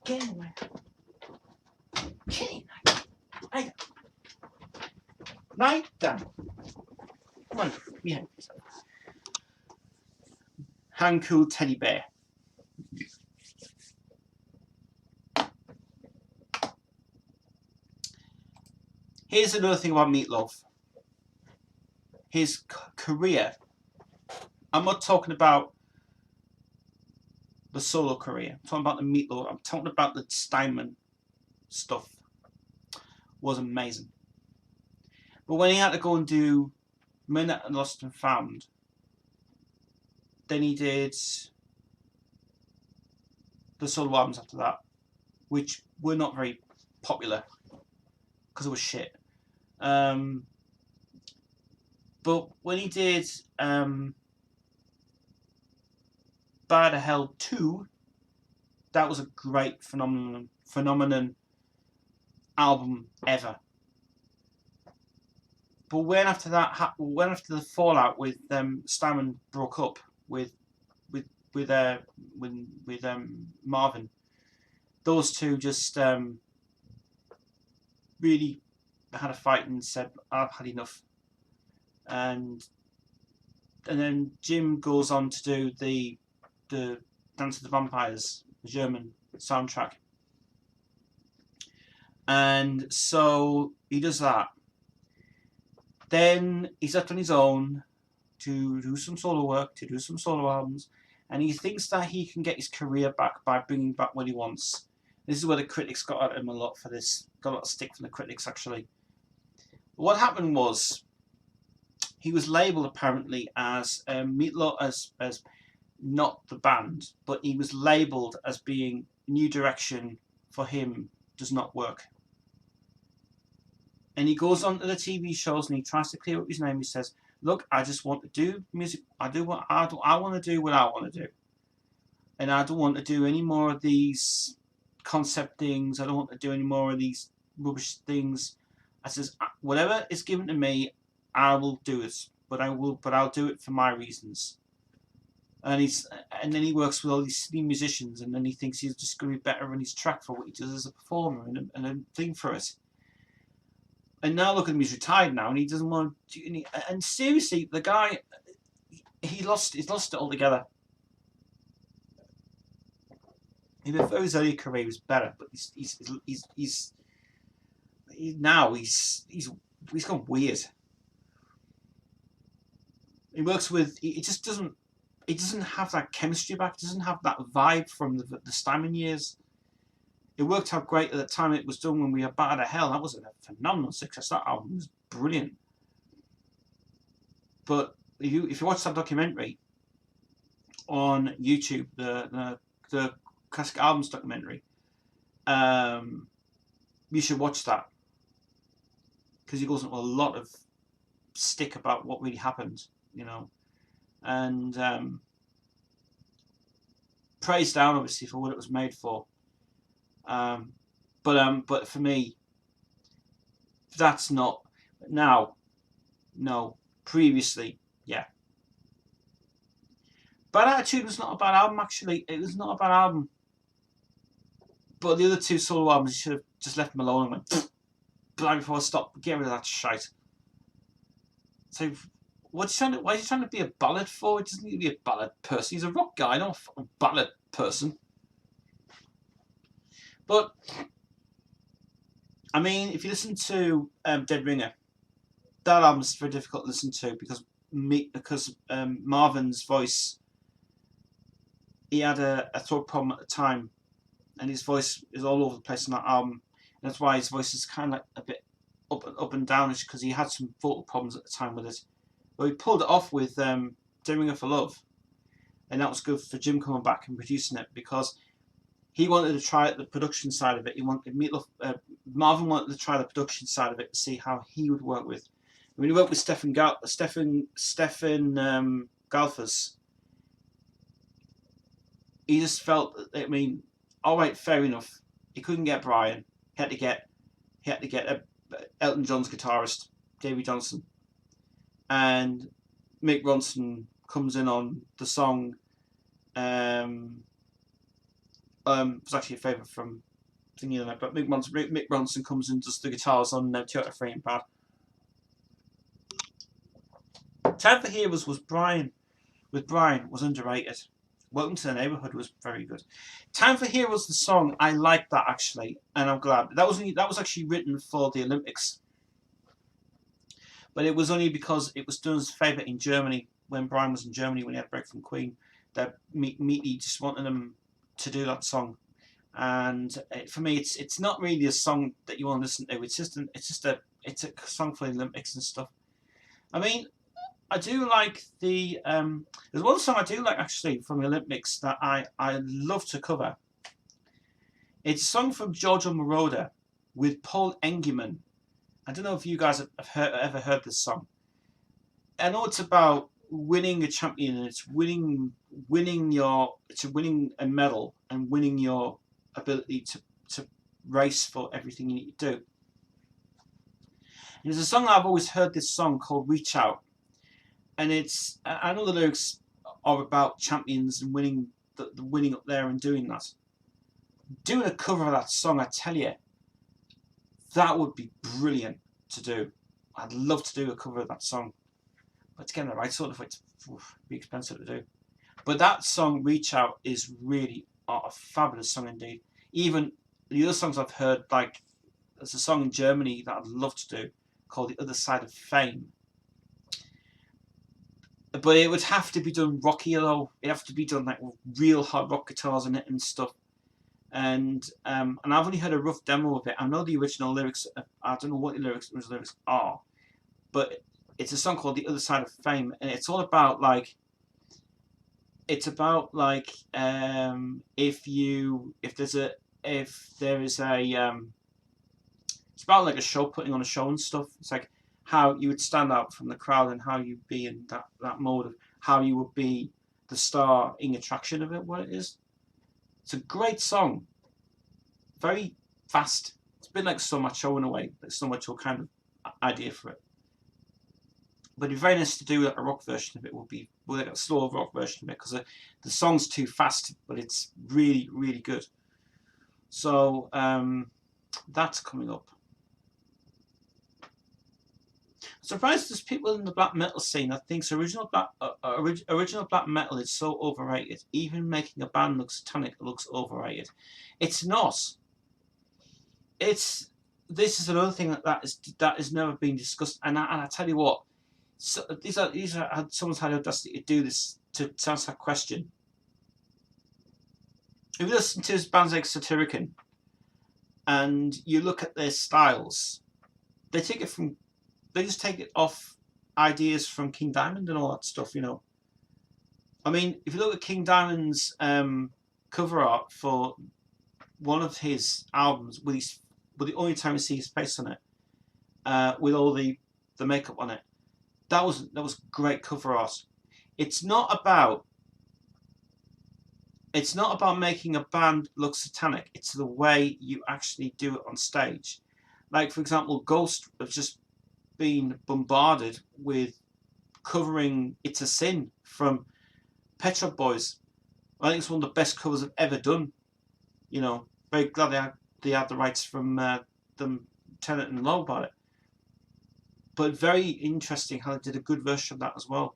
Get in there. Get in there. Right down. Come on, behave yourself. Hang cool teddy bear. Here's another thing about Meatloaf. His career. I'm not talking about the solo career. I'm talking about the Meatloaf. I'm talking about the Steinman stuff. Was amazing. But when he had to go and do Minute and Lost and Found, then he did the solo albums after that, which were not very popular because it was shit. But when he did Bad to Hell 2, that was a great phenomenon album ever. But when after the fallout with Steinman broke up with Marvin, those two just really had a fight and said, "I've had enough." And then Jim goes on to do the Dance of the Vampires, the German soundtrack, and so he does that. Then he's left on his own to do some solo work, to do some solo albums, and he thinks that he can get his career back by bringing back what he wants. This is where the critics got at him a lot for this. Got a lot of stick from the critics, actually. What happened was he was labelled apparently as Meatloaf, as not the band, but he was labelled as being new direction for him does not work. And he goes on to the TV shows and he tries to clear up his name. He says, "Look, I just want to do music. I want to do what I want to do, and I don't want to do any more of these concept things. I don't want to do any more of these rubbish things." I says, "Whatever is given to me, I will do it. But I'll do it for my reasons." And then he works with all these silly musicians, and then he thinks he's just going to be better in his track for what he does as a performer and a thing for it. And now look at him, he's retired now, and he doesn't want to do. And seriously, the guy, he's lost it altogether. In his early career, he was better, but he's gone weird. He works with. It just doesn't. It doesn't have that chemistry back. It doesn't have that vibe from the Steinman years. It worked out great at the time it was done when we had Bad to Hell. That was a phenomenal success. That album was brilliant. But if you watch that documentary on YouTube, the classic albums documentary, you should watch that because he goes into a lot of stick about what really happened, and praise down obviously for what it was made for. But for me, that's not now. No, previously, yeah. Bad Attitude was not a bad album, actually. It was not a bad album. But the other two solo albums, you should have just left them alone and went, "Blind before I stop, get rid of that shite." So, why is he trying to be a ballad for? He doesn't need to be a ballad person. He's a rock guy, not a fucking ballad person. But, I mean, if you listen to Dead Ringer, that album is very difficult to listen to because Marvin's voice, he had a throat problem at the time, and his voice is all over the place on that album. And that's why his voice is kind of like a bit up and downish because he had some vocal problems at the time with it. But he pulled it off with Dead Ringer for Love, and that was good for Jim coming back and producing it because he wanted to try the production side of it. Marvin wanted to try the production side of it to see how he would work with. When he worked with Stefan Galfers, he just felt that, all right, fair enough. He couldn't get Brian. He had to get Elton John's guitarist, Davey Johnson, and Mick Ronson comes in on the song was actually a favourite from thinking of that. But Mick Ronson comes and does the guitars on Toyota Frame Pad. Time for Heroes was Brian was underrated. Welcome to the Neighborhood was very good. Time for Heroes, the song, I liked that actually, and I'm glad that was actually written for the Olympics, but it was only because it was done as a favour in Germany when Brian was in Germany when he had a break from Queen. That Meaty just wanted him to do that song, and for me, it's not really a song that you want to listen to. It's a song for the Olympics and stuff. I mean, I do like the there's one song I do like actually from the Olympics that I love to cover. It's a song from JoJo Moroder with Paul Engelman. I don't know if you guys have ever heard this song. I know it's about winning a champion, and it's winning a medal and winning your ability to race for everything you need to do. And there's a song I've always heard this song called Reach Out. And I know the lyrics are about champions and winning, the winning up there and doing that. Doing a cover of that song, I tell you, that would be brilliant to do. I'd love to do a cover of that song. But to get the right sort of, it'd be expensive to do. But that song, Reach Out, is really a fabulous song indeed. Even the other songs I've heard, like there's a song in Germany that I'd love to do called The Other Side of Fame. But it would have to be done rockier though. It'd have to be done like with real hard rock guitars in it and stuff. And I've only heard a rough demo of it. I know the original lyrics. I don't know what the lyrics are, but it's a song called "The Other Side of Fame," and it's all about like. It's about like if there is a it's about like a show, putting on a show and stuff. It's like how you would stand out from the crowd and how you'd be in that mode of how you would be the star in attraction of it, what it is. It's a great song. Very fast. It's been like So Much Show in a way. Like So Much Show kind of idea for it. But it'd be very nice to do a rock version of it. Would be like a slow rock version of it because the song's too fast, but it's really, really good. So that's coming up. I'm surprised there's people in the black metal scene that thinks original black metal is so overrated. Even making a band look satanic looks overrated. It's not. This is another thing that has never been discussed. And I tell you what, so these are someone's had the audacity to do this to answer that question. If you listen to bands like Satyricon and you look at their styles, they just take it off ideas from King Diamond and all that stuff, you know. I mean, if you look at King Diamond's cover art for one of his albums, with the only time you see his face on it, with all the makeup on it, that was great cover art. It's not about making a band look satanic. It's the way you actually do it on stage. Like for example, Ghost have just been bombarded with covering "It's a Sin" from Pet Shop Boys. I think it's one of the best covers I've ever done. You know, very glad they had the rights from them, Tennant and Lowe about it. But very interesting how they did a good version of that as well.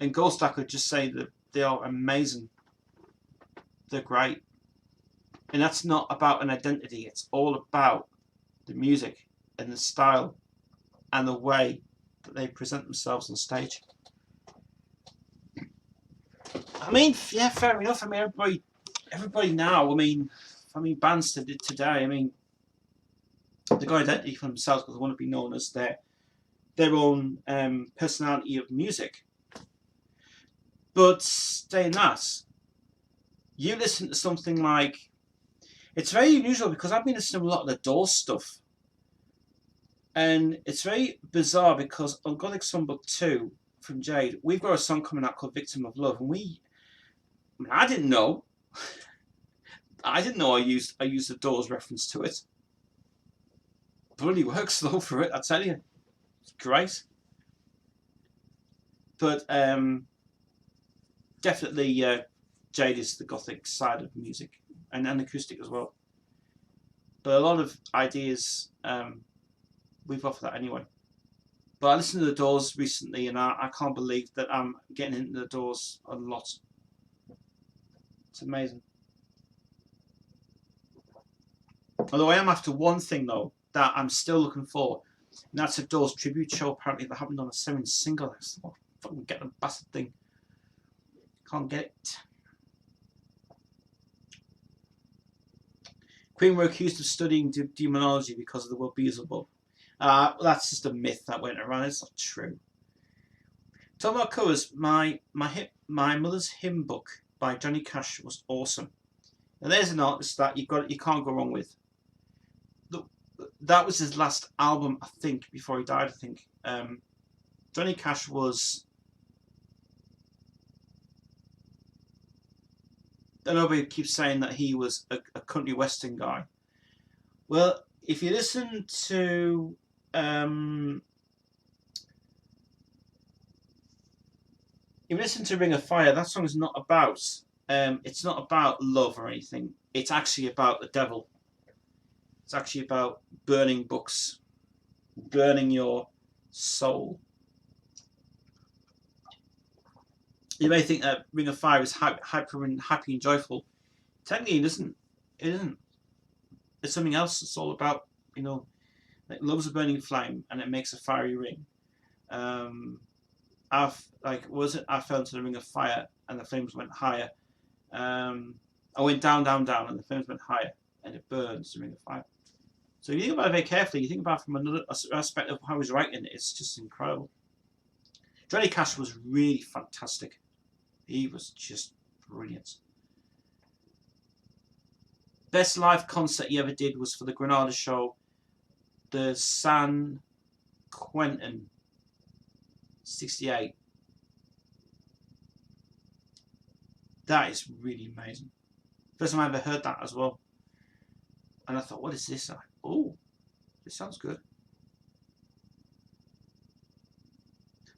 And Ghost, I could just say that they are amazing. They're great. And that's not about an identity. It's all about the music and the style and the way that they present themselves on stage. I mean, yeah, fair enough. I mean, everybody now. I mean, bands today. I mean, they've got identity for themselves because they want to be known as their own personality of music. But saying that, you listen to something like, it's very unusual because I've been listening to a lot of the Doors stuff. And it's very bizarre because on Gothic Songbook 2 from Jade, we've got a song coming out called Victim of Love. And I didn't know. I didn't know I used the Doors reference to it. Bloody works though for it, I tell you. It's great. But definitely Jade is the Gothic side of music. and acoustic as well. But a lot of ideas we've offered that anyway. But I listened to the Doors recently, and I can't believe that I'm getting into the Doors a lot. It's amazing. Although I am after one thing though that I'm still looking for, and that's a Doors tribute show. Apparently they haven't done a 7-inch single. I said, well, fucking get the bastard thing. Can't get it. Queen were accused of studying demonology because of the word Beelzebub. That's just a myth that went around. It's not true. Talking about covers, my mother's hymn book by Johnny Cash was awesome. And there's an artist that you can't go wrong with. That was his last album, I think, before he died. I think Johnny Cash was. I know nobody keeps saying that he was a country western guy. Well, if you listen to Ring of Fire, that song is not about it's not about love or anything. It's actually about the devil. It's actually about burning books, burning your soul. You may think that Ring of Fire is hyper and happy and joyful. Technically, it isn't. It isn't. It's something else. It's all about, like love's a burning flame and it makes a fiery ring. I fell into the ring of fire and the flames went higher. I went down, down, down, and the flames went higher, and it burns the ring of fire. So if you think about it very carefully, you think about it from another aspect of how he's writing it, it's just incredible. Johnny Cash was really fantastic. He was just brilliant. Best live concert he ever did was for the Granada show, the San Quentin, 68. That is really amazing. First time I ever heard that as well. And I thought, what is this? Oh, this sounds good.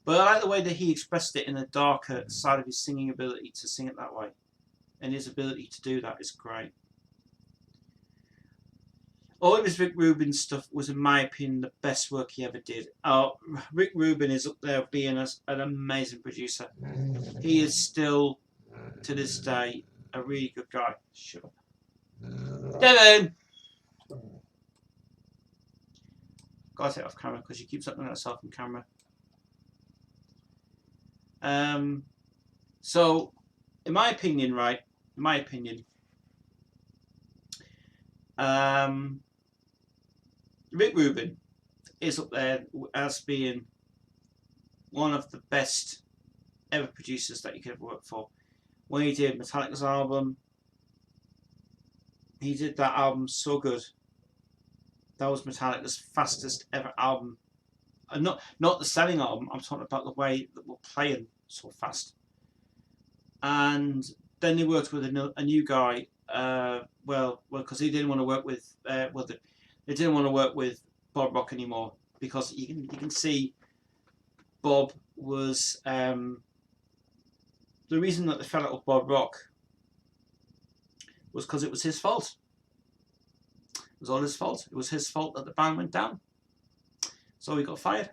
But I like the way that he expressed it in the darker side of his singing ability to sing it that way. And his ability to do that is great. All of his Rick Rubin stuff was, in my opinion, the best work he ever did. Rick Rubin is up there being an amazing producer. He is still, to this day, a really good guy. Shut up. Devin! Got to take it off camera because she keeps looking at herself in camera. So, in my opinion, Rick Rubin is up there as being one of the best ever producers that you could ever work for. When he did Metallica's album, he did that album so good. That was Metallica's fastest ever album. And not the selling album, I'm talking about the way that we're playing so fast. And then he worked with a new guy, because he didn't want to work with, they didn't want to work with Bob Rock anymore, because you can see Bob was, the reason that they fell out with Bob Rock was because it was his fault. It was all his fault. It was his fault that the band went down. So he got fired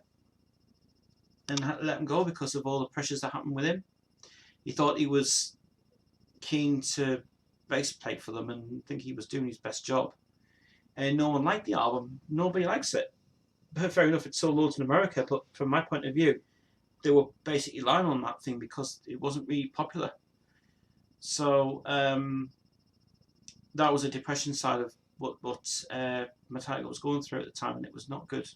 and had to let him go because of all the pressures that happened with him. He thought he was keen to bass play for them and think he was doing his best job. And no one liked the album. Nobody likes it. But fair enough, it sold loads in America, but from my point of view, they were basically lying on that thing because it wasn't really popular. So that was a depression side of what Metallica was going through at the time, and it was not good.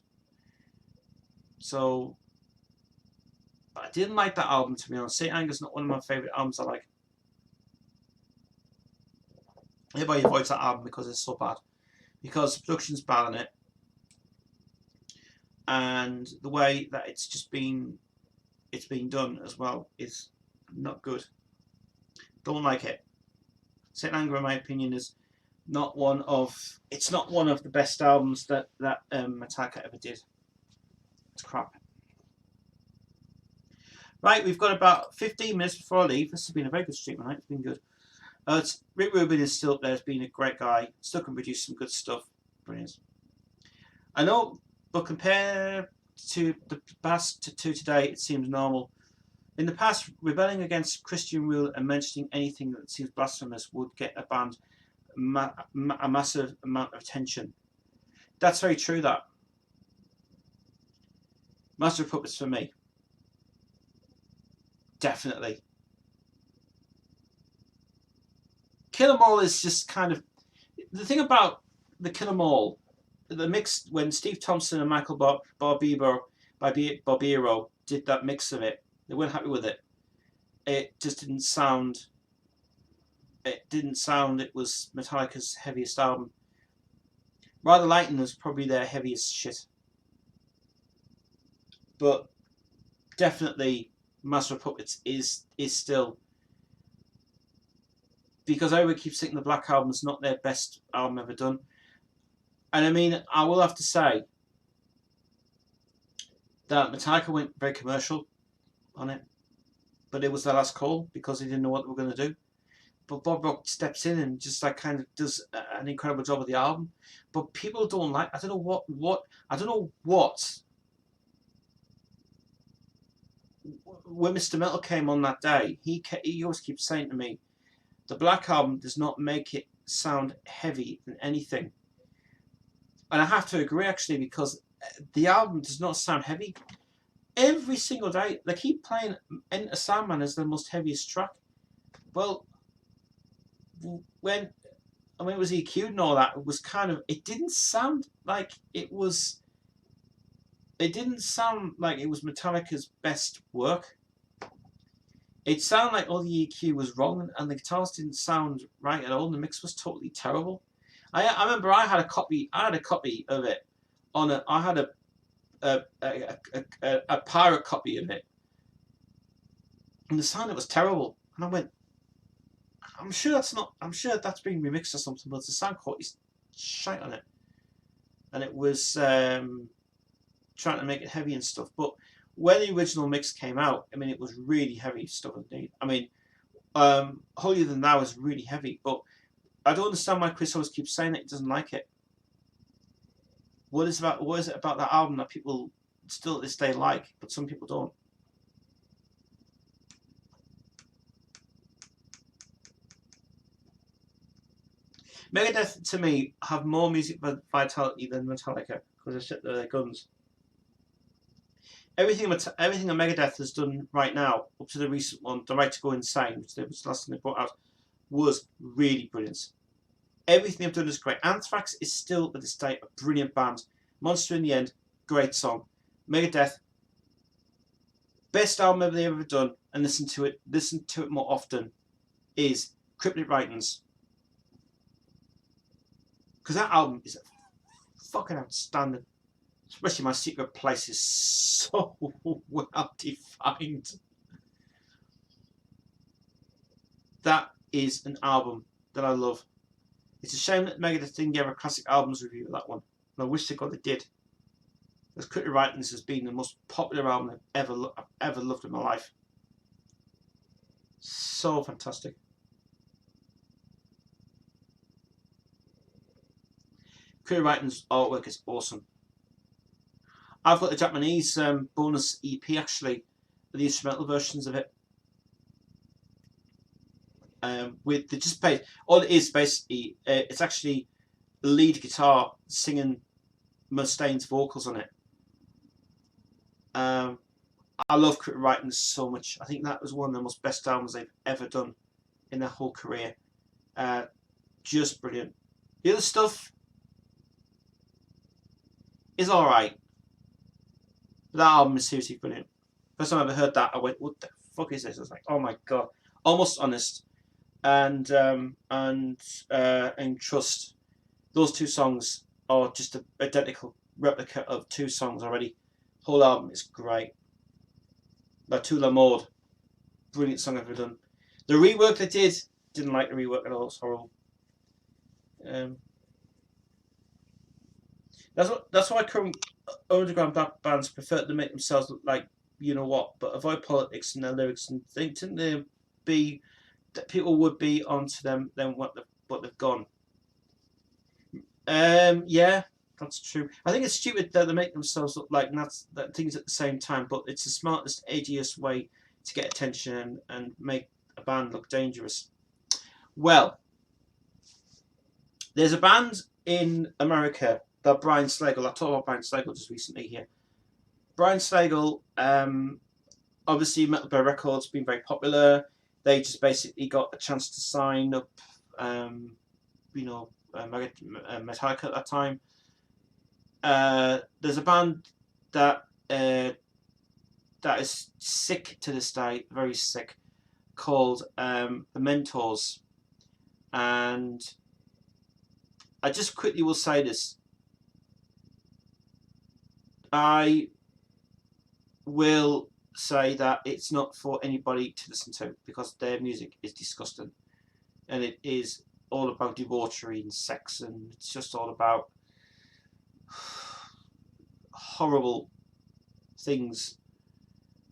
So I didn't like that album, to be honest. St. Anger's not one of my favourite albums I like. Everybody avoids that album because it's so bad. Because the production's bad on it. And the way that it's been done as well is not good. Don't like it. St. Anger, in my opinion, is not one of the best albums that Metallica ever did. It's crap. Right, we've got about 15 minutes before I leave. This has been a very good stream tonight. It's been good. Rick Rubin is still up there as being a great guy. Still can produce some good stuff. Brilliant. I know, but compared to the past to today, it seems normal. In the past, rebelling against Christian rule and mentioning anything that seems blasphemous would get a band a massive amount of attention. That's very true, that. Master of Puppets for me. Definitely. Kill 'Em All is just kind of... The thing about the Kill 'Em All, the mix, when Steve Thompson and Michael Barbiero did that mix of it, they weren't happy with it. It just didn't sound... It was Metallica's heaviest album. Rather Lightning was probably their heaviest shit. But definitely Master of Puppets is still... Because everybody keeps thinking the Black Album's not their best album ever done. And I mean, I will have to say that Metallica went very commercial on it. But it was their last call because they didn't know what they were going to do. But Bob Rock steps in and just like kind of does an incredible job of the album. But people don't like... I don't know what... I don't know what... When Mr. Metal came on that day, he always keeps saying to me, the Black Album does not make it sound heavy than anything. And I have to agree, actually, because the album does not sound heavy. Every single day, they keep playing Enter Sandman as the most heaviest track. Well, when it was EQ'd and all that, it was kind of... It didn't sound like it was... It didn't sound like it was Metallica's best work. It sounded like all the EQ was wrong and the guitars didn't sound right at all. And the mix was totally terrible. I remember I had a copy of it on a... I had a pirate copy of it. And the sound, it was terrible. And I went, I'm sure that's being remixed or something, but the sound quality is shite on it. And it was trying to make it heavy and stuff. But when the original mix came out, I mean, it was really heavy stuff indeed. I mean, Holier Than Thou is really heavy, but I don't understand why Chris always keeps saying that he doesn't like it. What is it about that album that people still to this day like, but some people don't? Megadeth, to me, have more music vitality than Metallica because they stick to their guns. Everything that Megadeth has done right now, up to the recent one, The Right to Go Insane, which was the last thing they brought out, was really brilliant. Everything they've done is great. Anthrax is still, at this day, a brilliant band. Monster in the End, great song. Megadeth, best album ever they've ever done, and listen to it more often, is Cryptic Writings. Because that album is fucking outstanding. Especially My Secret Place is so well defined. That is an album that I love. It's a shame that Megadeth didn't give a classic albums review of that one. And I wish to God they did. Because Cryptic Writings has been the most popular album I've ever loved in my life. So fantastic. Cryptic Writings artwork is awesome. I've got the Japanese bonus EP, actually, the instrumental versions of it. With the just bass. All it is basically, it's actually lead guitar singing Mustaine's vocals on it. I love Cryptic Writings so much. I think that was one of the most best albums they've ever done in their whole career. Just brilliant. The other stuff is alright. But that album is seriously brilliant. First time I ever heard that, I went, what the fuck is this? I was like, oh my god. Almost Honest and Trust. Those two songs are just an identical replica of two songs already. Whole album is great. La Tout La Mode, brilliant song ever done. The rework they didn't like the rework at all. It's horrible. That's why current underground bands prefer to make themselves look like you know what, but avoid politics in their lyrics and think they that people would be onto them than what they've gone. Yeah, that's true. I think it's stupid that they make themselves look like that things at the same time, but it's the smartest, edgiest way to get attention and make a band look dangerous. Well, there's a band in America that Brian Slagle. I talked about Brian Slagle just recently here. Brian Slagle, obviously Metal Bear Records been very popular. They just basically got a chance to sign up, Metallica at that time. There's a band that is sick to this day, very sick, called The Mentors. And I just quickly will say this. I will say that it's not for anybody to listen to because their music is disgusting. And it is all about debauchery and sex, and it's just all about horrible things.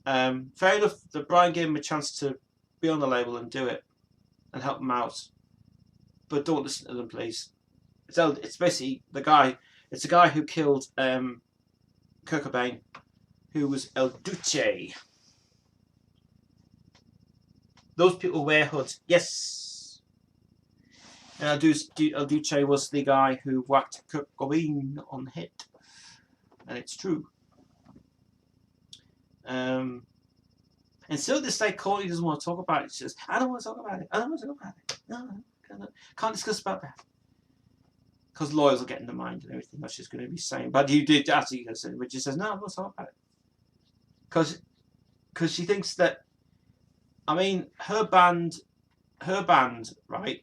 Fair enough that Brian gave him a chance to be on the label and do it and help him out, but don't listen to them, please. It's basically the guy. It's a guy who killed Kurt Cobain, who was El Duce. Those people wear hoods, yes. And El Duce was the guy who whacked Kurt Cobain on the head, and it's true. And so this day, Courtney doesn't want to talk about it. She says, I don't want to talk about it. I don't want to talk about it. No, can't discuss about that. Because lawyers will get in the mind and everything that she's going to be saying. But you did actually say, but she says, no, I'm not talking about it. Because she thinks that, I mean, her band, right?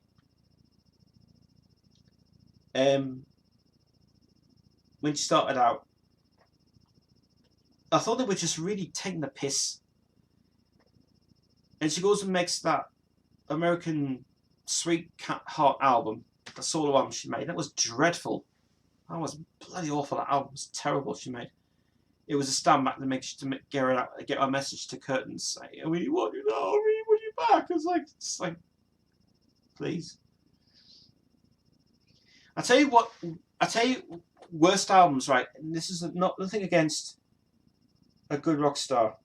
When she started out, I thought they were just really taking the piss. And she goes and makes that American Sweet Cat Heart album, the solo album she made. That was dreadful. That was bloody awful. That album was terrible she made. It was a stand back to get our message to Kurt and say, I really want you now, I really want you back. It's like, please. I tell you, worst albums, right? And this is nothing against a good rock star.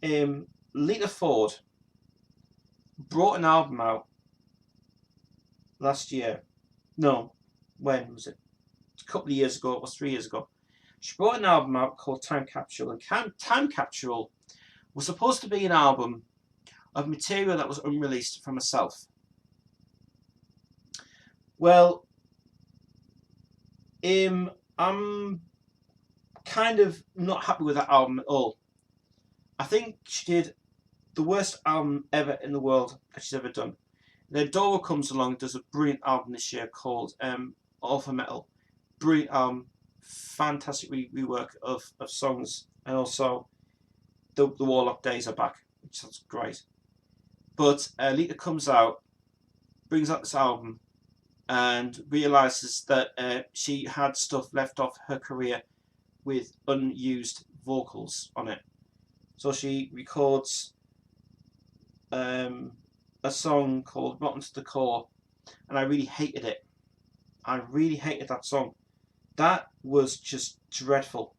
Lita Ford brought an album out last year. No, when was it? A couple of years ago. It was 3 years ago. She brought an album out called Time Capsule, and Time Capsule was supposed to be an album of material that was unreleased from herself. Well, I'm kind of not happy with that album at all. I think she did the worst album ever in the world that she's ever done. Then Dora comes along and does a brilliant album this year called All for Metal. Brilliant album, fantastic rework of songs, and also the Warlock Days are back, which sounds great. But Lita comes out, brings out this album, and realises that she had stuff left off her career with unused vocals on it. So she records a song called Rotten to the Core, and I really hated it. I really hated that song. That was just dreadful.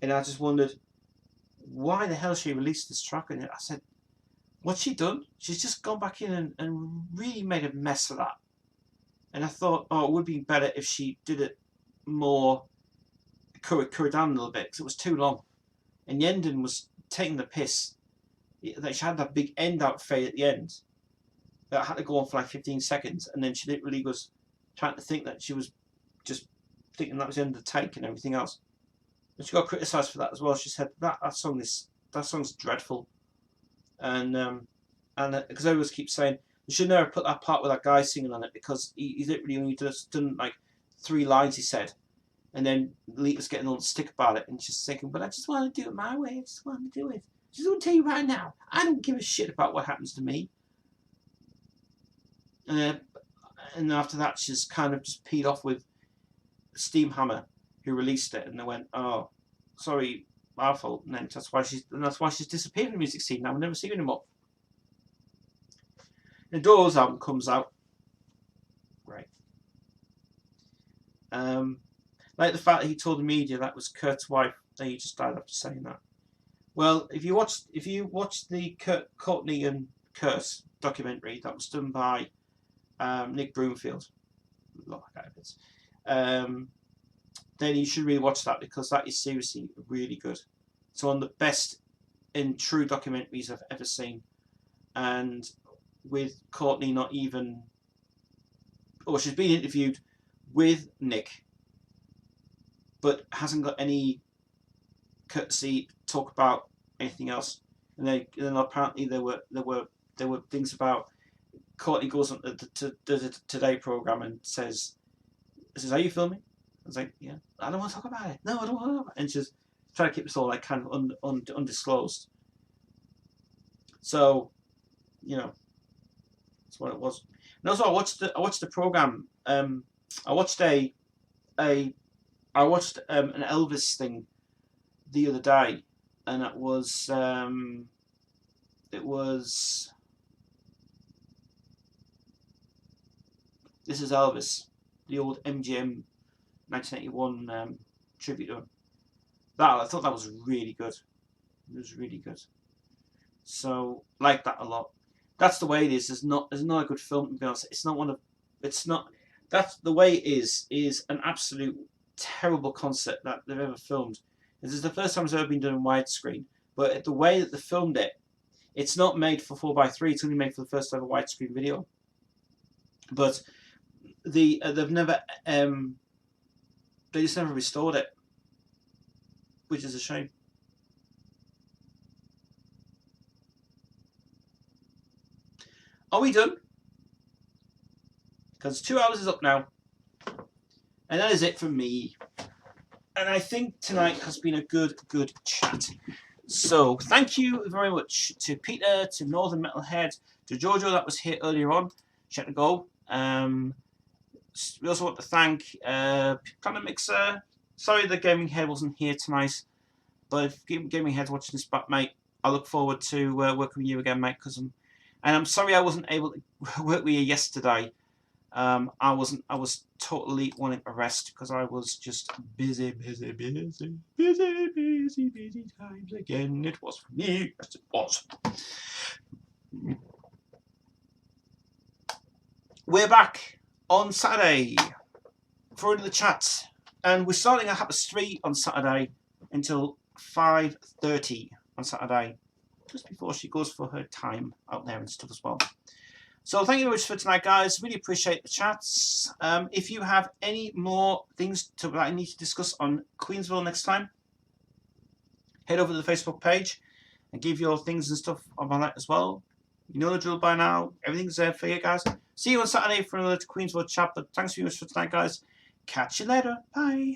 And I just wondered, why the hell she released this track? And I said, what's she done? She's just gone back in and really made a mess of that. And I thought, oh, it would be better if she did it more, cut it down a little bit, because it was too long. And the ending was taking the piss. That she had that big end out fade at the end that had to go on for like 15 seconds, and then she literally was trying to think that she was just thinking that was the end of the take and everything else. And she got criticised for that as well. She said that song's dreadful, and because I always keep saying you should never put that part with that guy singing on it, because he literally only just done like 3 lines he said, and then Lita's getting all the stick about it, and she's thinking, but I just want to do it my way. I just want to do it. I just want to tell you right now, I don't give a shit about what happens to me. And after that, she's kind of just peed off with Steamhammer, who released it, and they went, "Oh, sorry, our fault." And then that's why she's disappeared from the music scene. Now we'll never see her anymore. The Doors album comes out. Great. Like the fact that he told the media that was Kurt's wife, that he just died after saying that. Well, if you watch the Courtney and Kurt documentary that was done by Nick Broomfield, then you should really watch that, because that is seriously really good. It's one of the best and true documentaries I've ever seen, and with Courtney not even, or she's been interviewed with Nick, but hasn't got any courtesy to talk about anything else. And then apparently there were things about Courtney goes on the Today program and says, "Are you filming?" I was like, "Yeah." "I don't want to talk about it." "No, I don't want to talk about it." And she's trying to keep this all like kind of undisclosed. So, that's what it was. And also, I watched the program. I watched an Elvis thing the other day, and it was This Is Elvis, the old MGM 1981 tribute to him. I thought that was really good. It was really good. So, like that a lot. That's the way it is. It's not a good film, to be honest. It's not. That's the way it is an absolute terrible concept that they've ever filmed. This is the first time it's ever been done in widescreen. But the way that they filmed it, it's not made for 4:3. It's only made for the first ever widescreen video. But they've never they just never restored it, which is a shame. Are we done? Because 2 hours is up now, and that is it from me. And I think tonight has been a good chat. So thank you very much to Peter, to Northern Metalhead, to JoJo that was here earlier on. She had to go. We also want to thank Planet Mixer. Sorry the Gaming Head wasn't here tonight, but if Gaming Head's watching this back, mate, I look forward to working with you again, mate. And I'm sorry I wasn't able to work with you yesterday. I was totally wanting to rest because I was just busy times again. It was for me. Yes, it was. We're back on Saturday for another chat, and we're starting at 3 on Saturday until 5:30 on Saturday, just before she goes for her time out there and stuff as well. So thank you very much for tonight, guys. Really appreciate the chats. If you have any more things that I need to discuss on Queensville next time, head over to the Facebook page and give your things and stuff on that as well. You know the drill by now. Everything's there for you guys. See you on Saturday for another Queensville chat. But thanks very much for tonight, guys. Catch you later. Bye.